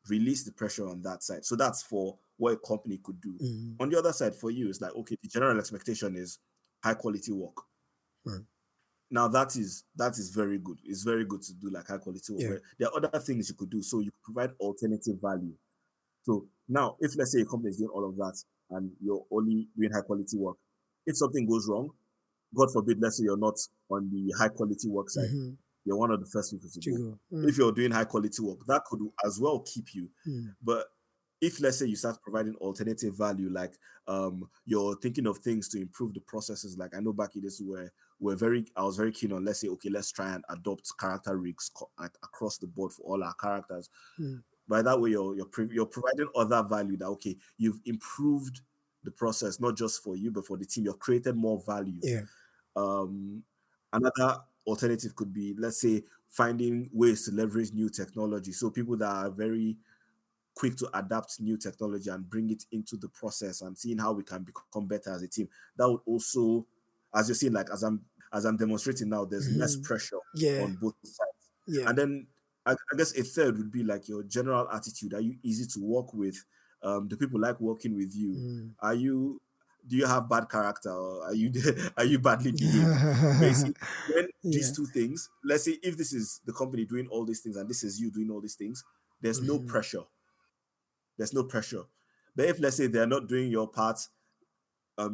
release the pressure on that side. So that's for what a company could do. Mm. On the other side, for you, it's like okay, the general expectation is high quality work. Right. Now that is very good. It's very good to do like high quality work. Yeah. But there are other things you could do. So you could provide alternative value. So now, if let's say a company is doing all of that and you're only doing high quality work, if something goes wrong, God forbid, let's say you're not on the high quality work side, Mm-hmm. you're one of the first people to To go. go. If you're doing high quality work, that could as well keep you. Mm. But if let's say you start providing alternative value, like you're thinking of things to improve the processes, like I know back in this where I was very keen on, let's say, okay, let's try and adopt character rigs like across the board for all our characters. Mm. By that way, you're providing other value that okay, you've improved the process not just for you but for the team. You've created more value. Yeah. um, Another alternative could be, let's say, finding ways to leverage new technology. So people that are very quick to adapt new technology and bring it into the process and seeing how we can become better as a team. That would also, as you're seeing, like as I'm demonstrating now, there's less Mm-hmm. pressure Yeah. on both sides. Yeah. And then I guess a third would be like your general attitude. Are you easy to work with? Do people like working with you? Mm. Are you Do you have bad character, or are you are you badly behaved? But you see, when these Yeah. two things, let's say if this is the company doing all these things and this is you doing all these things, there's no Mm-hmm. pressure. There's no pressure. But if let's say they're not doing your part,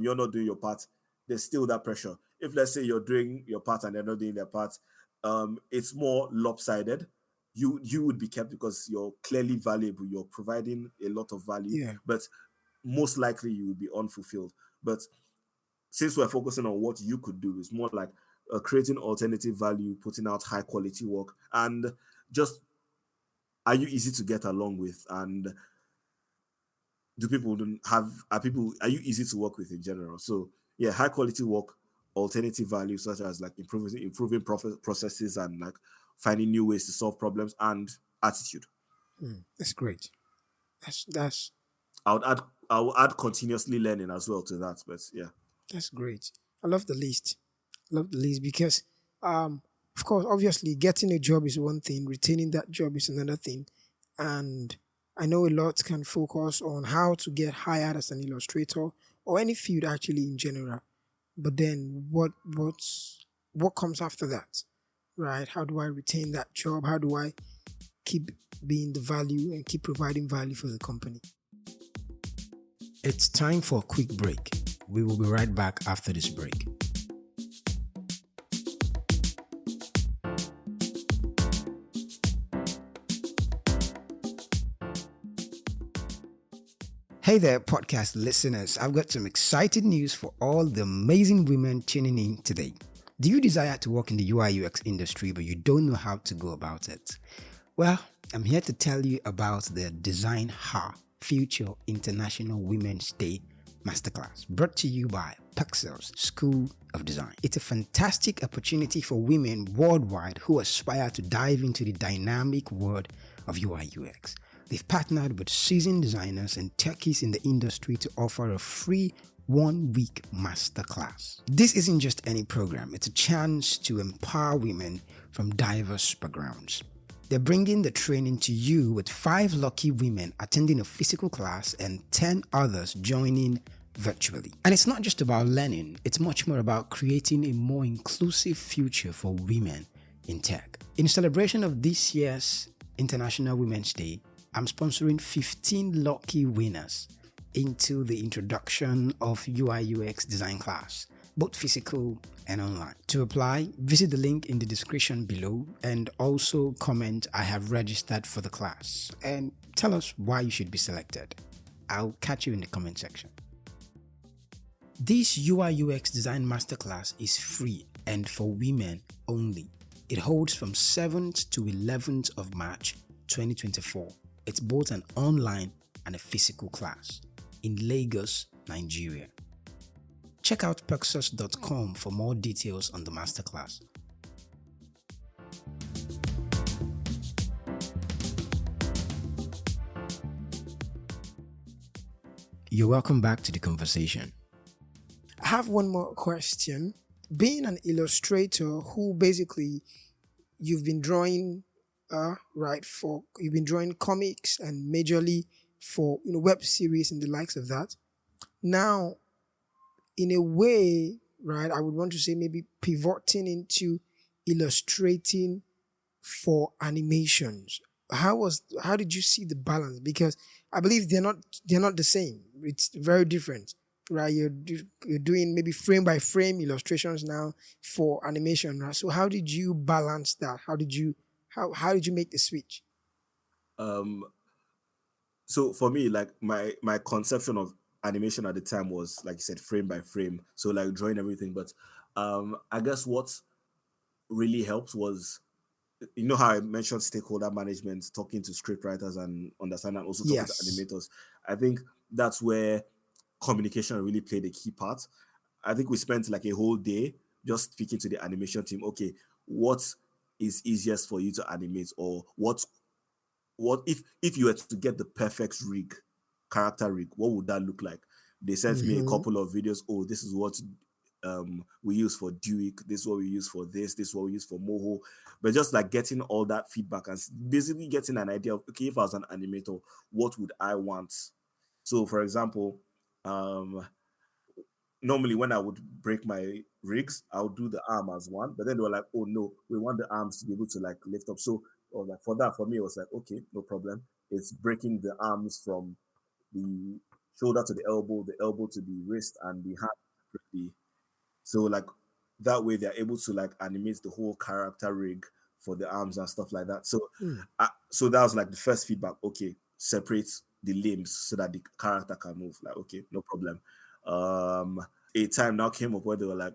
you're not doing your part, there's still that pressure. If let's say you're doing your part and they're not doing their part, it's more lopsided. You would be kept because you're clearly valuable. You're providing a lot of value, Yeah. but most likely you will be unfulfilled. But since we're focusing on what you could do, it's more like creating alternative value, putting out high quality work, and just are you easy to get along with, and do people don't have are you easy to work with in general? So yeah, high quality work, alternative value such as like improving processes and like finding new ways to solve problems, and attitude. Mm. That's great. That's I would add I will add continuously learning as well to that. But yeah. That's great. I love the list. I love the list because, of course, obviously, getting a job is one thing, retaining that job is another thing. And I know a lot can focus on how to get hired as an illustrator or any field actually in general. But then what comes after that? Right? How do I retain that job? How do I keep being the value and keep providing value for the company? It's time for a quick break. We will be right back after this break. Hey there, podcast listeners. I've got some exciting news for all the amazing women tuning in today. Do you desire to work in the UI UX industry, but you don't know how to go about it? Well, I'm here to tell you about the Design Ha Future International Women's Day Masterclass, brought to you by Pexel's School of Design. It's a fantastic opportunity for women worldwide who aspire to dive into the dynamic world of UI UX. They've partnered with seasoned designers and techies in the industry to offer a free 1-week masterclass. This isn't just any program, it's a chance to empower women from diverse backgrounds. They're bringing the training to you with 5 lucky women attending a physical class and 10 others joining virtually. And it's not just about learning, it's much more about creating a more inclusive future for women in tech. In celebration of this year's International Women's Day, I'm sponsoring 15 lucky winners into the introduction of UI UX design class, both physical and online. To apply, visit the link in the description below and also comment I have registered for the class and tell us why you should be selected. I'll catch you in the comment section. This UI UX design masterclass is free and for women only. It holds from 7th to 11th of March 2024. It's both an online and a physical class in Lagos, Nigeria. Check out pexus.com for more details on the masterclass. You're welcome back to the conversation. I have one more question. Being an illustrator who basically you've been drawing you've been drawing comics and majorly for web series and the likes of that. Now, in a way, right, I would want to say maybe pivoting into illustrating for animations. How did you see the balance? Because I believe they're not the same. It's very different, right? You're doing maybe frame by frame illustrations now for animation, right? So how did you balance that? How did you make the switch? So for me, like my conception of animation at the time was, like you said, frame by frame. So like drawing everything. But I guess what really helped was, you know how I mentioned stakeholder management, talking to script writers and understanding, and also talking to Yes. animators. I think that's where communication really played a key part. I think we spent like a whole day just speaking to the animation team. Okay, what is easiest for you to animate, or what if you were to get the perfect character rig, what would that look like? They sent me a Mm-hmm. couple of videos. Oh, this is what we use for Duik, this is what we use for this is what we use for Moho. But just like getting all that feedback and basically getting an idea of, okay, if I was an animator, what would I want? So for example, um normally when I would break my rigs, I would do the arm as one, but then they were like, oh no, we want the arms to be able to like lift up. So like for that, for me, it was like, okay, no problem. It's breaking the arms from the shoulder to the elbow to the wrist, and the hand separately. So like that way they're able to like animate the whole character rig for the arms and stuff like that. So Mm. so that was like the first feedback. Okay, separate the limbs so that the character can move. Like, okay, no problem. Um a time now came up where they were like,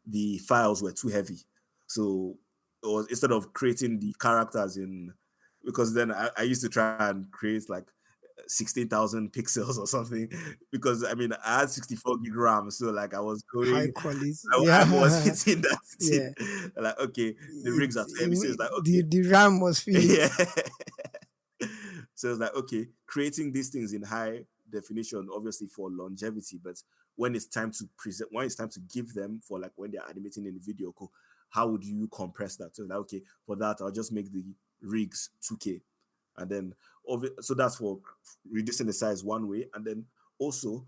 the files were too heavy. So it was, instead of creating the characters in, because then I used to try and create like 16,000 pixels or something, because I mean I had 64 gig RAM, so like I was High going, quality. I was Yeah. hitting that Yeah. thing. Like, okay, the It, rigs are too heavy, so it's it like, the okay, the RAM must feel it. yeah. So it's like, okay, creating these things in high definition, obviously for longevity, but when it's time to present, when it's time to give them for like when they're animating in the video, how would you compress that? So like, okay, for that I'll just make the rigs 2K, and then so that's for reducing the size one way. And then also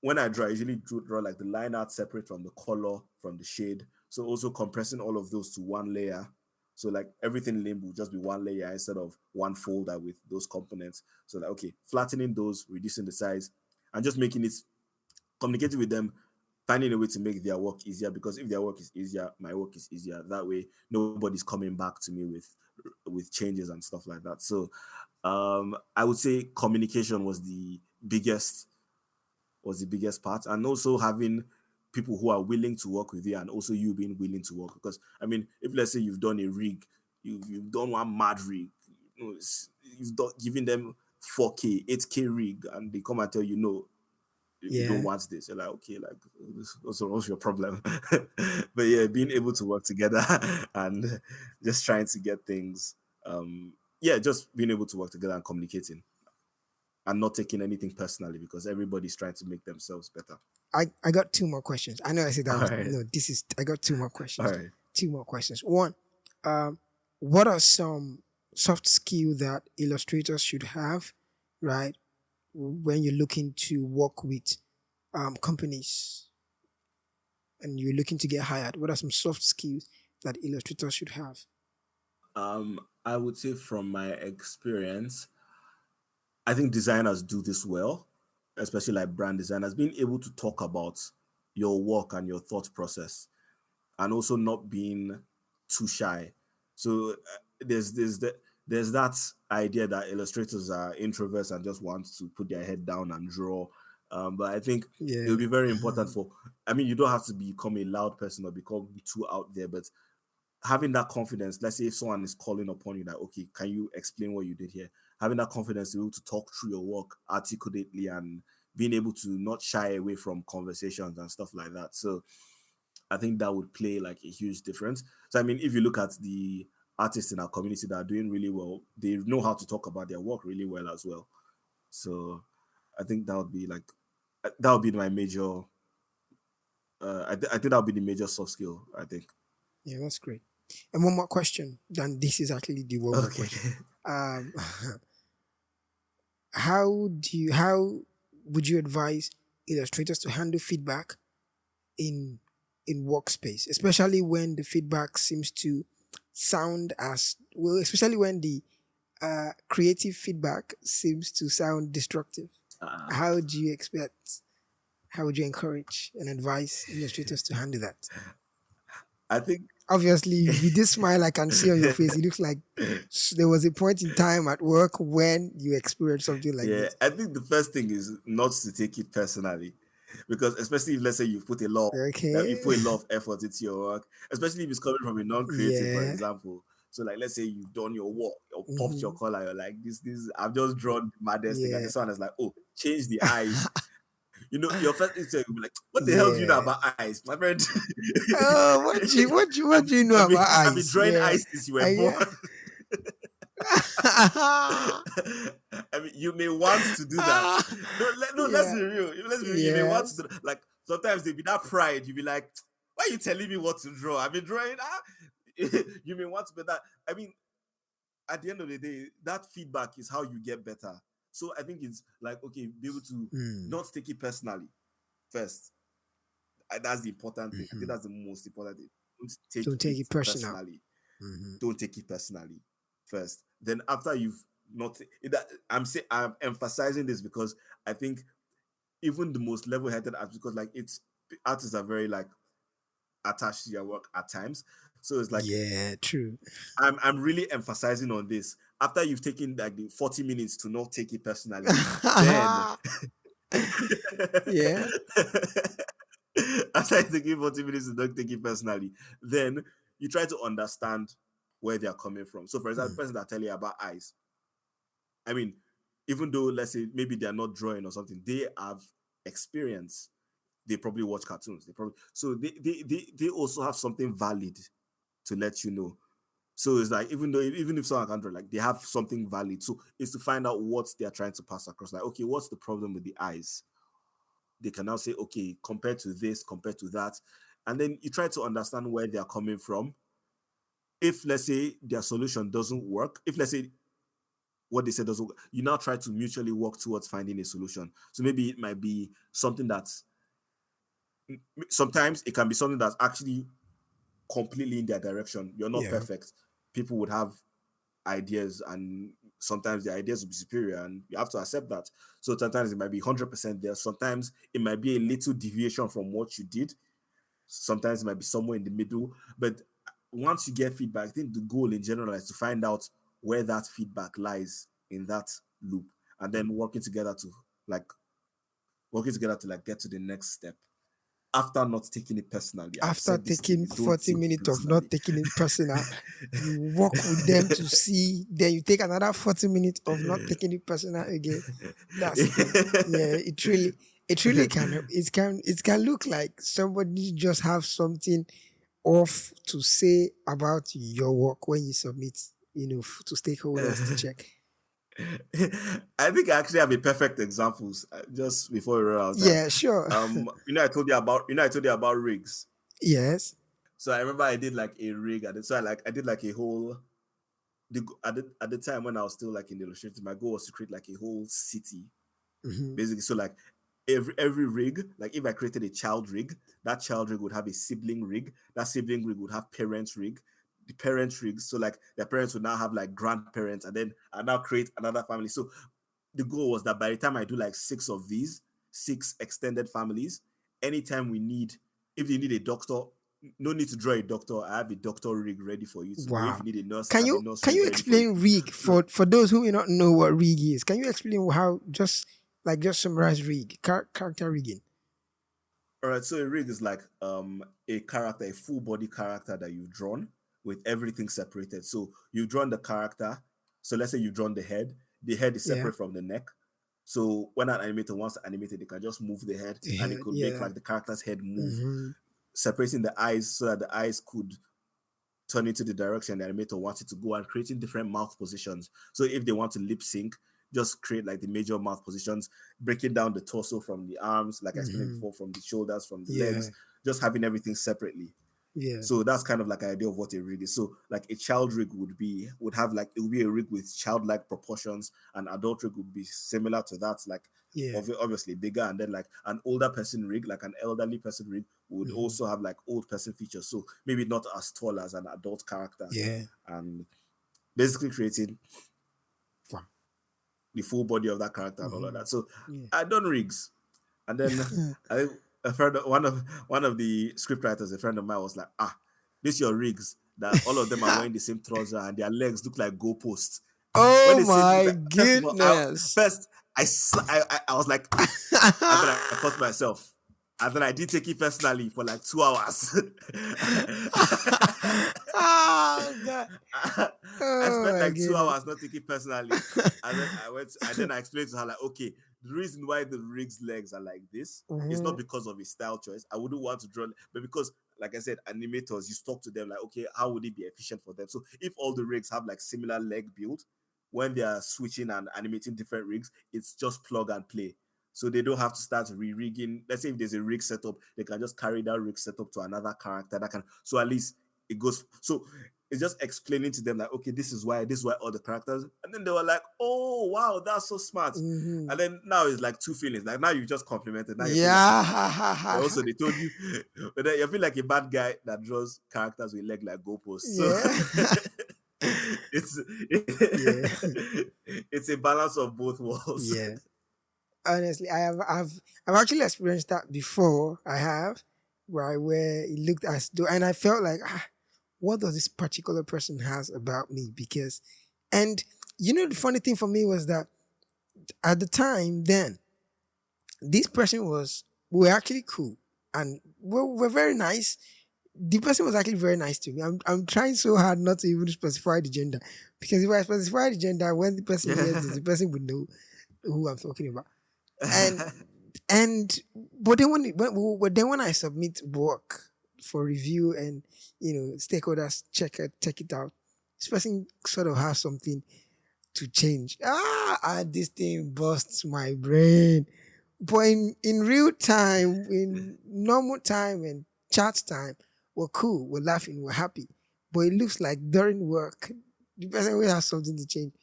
when I draw, I usually draw like the line art separate from the color, from the shade. So also compressing all of those to one layer. So like everything limb will just be one layer instead of one folder with those components. So like, okay, flattening those, reducing the size, and just making it, communicating with them, finding a way to make their work easier. Because if their work is easier, my work is easier. That way, nobody's coming back to me with changes and stuff like that. So I would say communication was the biggest biggest part, and also having people who are willing to work with you, and also you being willing to work. Because I mean, if let's say you've done a rig, you've done one mad rig, you've done giving them 4K, 8K rig, and they come and tell you no, you don't Yeah. want this. You're like, okay, like what's your problem? But yeah, being able to work together and just trying to get things, yeah, just being able to work together and communicating and not taking anything personally because everybody's trying to make themselves better. I got two more questions. I know I said that All was right, no. I got two more all questions. right. Two more questions. One, um, what are some soft skill that illustrators should have, right? When you're looking to work with companies and you're looking to get hired, what are some soft skills that illustrators should have? I would say from my experience, I think designers do this well, especially like brand designers, being able to talk about your work and your thought process, and also not being too shy. So there's that idea that illustrators are introverts and just want to put their head down and draw. But I think it Yeah. will be very important for. I mean, you don't have to become a loud person or become too out there, but having that confidence, let's say if someone is calling upon you that, okay, can you explain what you did here? Having that confidence to be able to talk through your work articulately and being able to not shy away from conversations and stuff like that. So I think that would play like a huge difference. So I mean, if you look at the artists in our community that are doing really well, they know how to talk about their work really well as well. So I think that would be like that would be my major. I think that would be the major soft skill. I think. Yeah, that's great. And one more question. Then this is actually the one more Okay. question. Um, how would you advise illustrators to handle feedback in workspace, especially when the feedback seems to sound as well, especially when the creative feedback seems to sound destructive? Uh, How do you expect? How would you encourage and advise illustrators to handle that? I think. Obviously, with this smile I can see on your face, it looks like there was a point in time at work when you experienced something like Yeah, this. I think the first thing is not to take it personally, because especially if let's say you Okay. put a lot of effort into your work, especially if it's coming from a non-creative, for Yeah. example. So like let's say you've done your work, or popped your Hmm. color, you're like this I've just drawn the maddest thing, and Yeah. this one is like, oh, change the eyes. You know, your first instinct will be like, what the hell do you know Yeah. about eyes, my friend? Oh, what do you know about I've been eyes? drawing Yeah. eyes since you were born. Yeah. I mean, you may want to do that. No, let's Yeah. be real. Let's be real. You may want to Yes. do that. Like sometimes they be that pride. You be like, why are you telling me what to draw? I've been drawing. You may want to be that. I mean, at the end of the day, that feedback is how you get better. So I think it's like, okay, be able to Mm. not take it personally first. That's the important thing. I think Hmm. that's the most important thing. Don't take Don't take it it personal. personally. Hmm. Don't take it personally first. Then after you've not that I'm emphasizing this because I think even the most level-headed artists, because like it's artists are very like attached to their work at times. So it's like Yeah, true. I'm really emphasizing on this. After you've taken like the 40 minutes to not take it personally, then Yeah. after taking 40 minutes to not take it personally, then you try to understand where they're coming from. So, for example, Mm. the person that tell you about eyes, I mean, even though let's say maybe they're not drawing or something, they have experience. They probably watch cartoons. They probably so they also have something valid to let you know. So it's like even if someone can't draw, like they have something valid. So it's to find out what they're trying to pass across. Like, okay, what's the problem with the eyes? They can now say, okay, compared to this, compared to that. And then you try to understand where they're coming from. If let's say their solution doesn't work, if let's say what they said doesn't work, you now try to mutually work towards finding a solution. So maybe it might be something that's sometimes it can be something that's actually completely in their direction. You're not Yeah. perfect. People would have ideas, and sometimes the ideas will be superior, and you have to accept that. So sometimes it might be 100% there. Sometimes it might be a little deviation from what you did. Sometimes it might be somewhere in the middle. But once you get feedback, I think the goal in general is to find out where that feedback lies in that loop, and then working together to like working together to like get to the next step after not taking it personally. I've After said this to taking you, don't 40 take it minutes of personally. not taking it personal, you walk with them to see, then you take another 40 minutes of not taking it personal again. That's the, yeah, it really it can look like somebody just have something off to say about your work when you submit, to stakeholders to check. I think I actually have a perfect examples just before we run out of time. Yeah, sure. I told you about rigs. Yes. So I remember I did like a rig so I did like a whole at the time when I was still like in the Illustrators, my goal was to create like a whole city Mm-hmm. basically. So like every rig, like if I created a child rig, that child rig would have a sibling rig. That sibling rig would have parents rig. The parent rigs, so like their parents would now have like grandparents, and then I now create another family. So the goal was that by the time I do like 6 extended families, anytime if you need a doctor, no need to draw a doctor. I have a doctor rig ready for you to go. If Wow. you need a nurse, I Can have a you nurse can rig you ready for you. explain rig for those who may not know what rig is? Can you explain how just summarize rig character rigging? All right, so a rig is like a character, a full body character that you've drawn with everything separated. So you've drawn the character. So let's say you've drawn the head. The head is Yeah. separate from the neck. So when an animator wants to animate it, they can just move the head, The and it head, could make yeah. like the character's head move, Mm-hmm. separating the eyes so that the eyes could turn into the direction the animator wants it to go, and creating different mouth positions. So if they want to lip sync, just create like the major mouth positions, breaking down the torso from the arms, like I explained Mm-hmm. before, from the shoulders, from the Yeah. legs, just having everything separately. Yeah. So that's kind of like an idea of what a rig is. So like a child rig would have like, it would be a rig with childlike proportions. An adult rig would be similar to that, like Yeah. obviously bigger. And then like an older person rig, like an elderly person rig, would Mm-hmm. also have like old person features. So maybe not as tall as an adult character. Yeah. And basically creating Wow. the full body of that character and all of Mm-hmm. that. So Yeah. I done rigs. And then I a friend one of the script writers, a friend of mine, was like, this your rigs that all of them are wearing the same trouser and their legs look like goalposts. When Oh they said this, my like, goodness. I was like, and then I caught myself. And then I did take it personally for like 2 hours. Oh God. I Oh spent my like 2 hours goodness. not taking it personally. And then I explained to her, like, okay, the reason why the rig's legs are like this is Mm-hmm. not because of a style choice. I wouldn't want to draw, but because, like I said, animators, you talk to them like, okay, how would it be efficient for them? So if all the rigs have like similar leg build, when they are switching and animating different rigs, it's just plug and play. So they don't have to start re-rigging. Let's say if there's a rig setup, they can just carry that rig setup to another character that can. So at least it goes. So it's just explaining to them like, okay, this is why all the characters. And then they were like, oh wow, that's so smart. Mm-hmm. And then now it's like two feelings. Like now you just complimented. Now you feel like a Yeah. bad guy. But also they told you, but then you feel like a bad guy that draws characters with leg like goalposts. So Yeah. it's Yeah. it's a balance of both worlds. Yeah. Honestly, I've actually experienced that before. I have, right, where it looked as though, and I felt like, what does this particular person has about me? Because, and the funny thing for me was that at the time then, this person we were actually cool, and we're very nice. The person was actually very nice to me. I'm trying so hard not to even specify the gender, because if I specify the gender, when the person hears this, the person would know who I'm talking about. And but then when I submit work for review and stakeholders check it out, this person sort of has something to change. This thing busts my brain. But in real time, in normal time and chat time, we're cool, we're laughing, we're happy. But it looks like during work, the person will have something to change.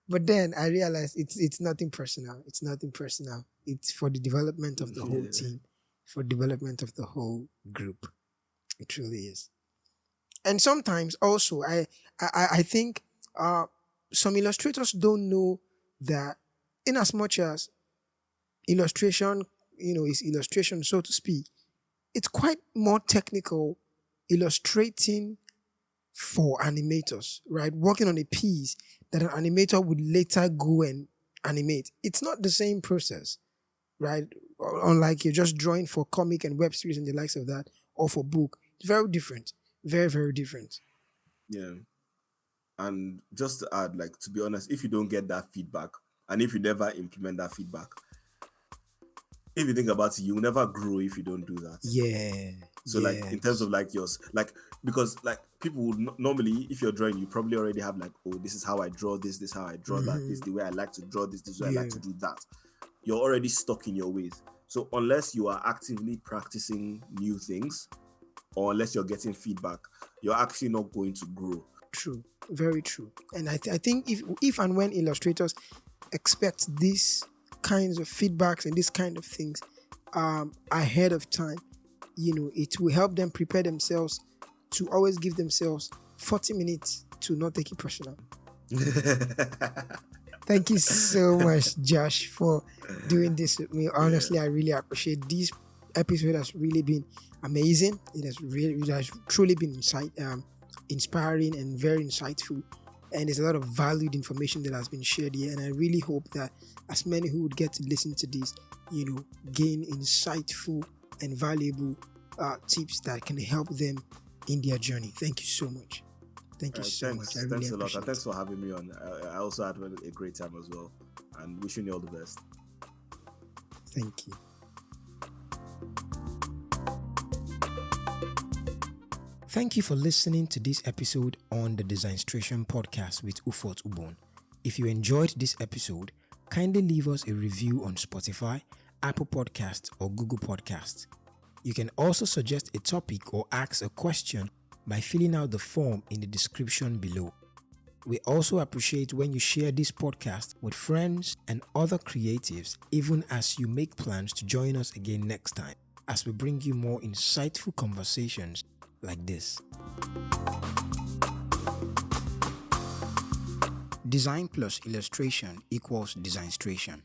But then I realized it's nothing personal. It's nothing personal. It's for the development of the whole team, for development of the whole group. It truly is. And sometimes also I think some illustrators don't know that, in as much as illustration, is illustration, so to speak, it's quite more technical illustrating for animators, right? Working on a piece that an animator would later go and animate. It's not the same process. right? Unlike you're just drawing for comic and web series and the likes of that, or for book. It's very different. Very, very different. Yeah. And just to add, like, to be honest, if you don't get that feedback and if you never implement that feedback, if you think about it, you will never grow if you don't do that. Yeah. So like in terms of like yours, like, because like people would normally, if you're drawing, you probably already have like, oh, this is how I draw this is how I draw that, this is the way I like to draw this is the way I like to do that. You're already stuck in your ways. So unless you are actively practicing new things, or unless you're getting feedback, you're actually not going to grow. True, very true. And I think if and when illustrators expect these kinds of feedbacks and these kind of things ahead of time, it will help them prepare themselves to always give themselves 40 minutes to not take it personal. Thank you so much, Josh, for doing this with me. Honestly, I really appreciate this episode. Has really been amazing. It has truly been inspiring and very insightful. And there's a lot of valued information that has been shared here. And I really hope that as many who would get to listen to this, gain insightful and valuable tips that can help them in their journey. Thank you so much. Thank you so much. I really thanks a lot. appreciate And thanks for having me on. I also had a great time as well. And wishing you all the best. Thank you. Thank you for listening to this episode on the Designstration podcast with Ufot Ubon. If you enjoyed this episode, kindly leave us a review on Spotify, Apple Podcasts, or Google Podcasts. You can also suggest a topic or ask a question by filling out the form in the description below. We also appreciate when you share this podcast with friends and other creatives, even as you make plans to join us again next time, as we bring you more insightful conversations like this. Design plus illustration equals Designstration.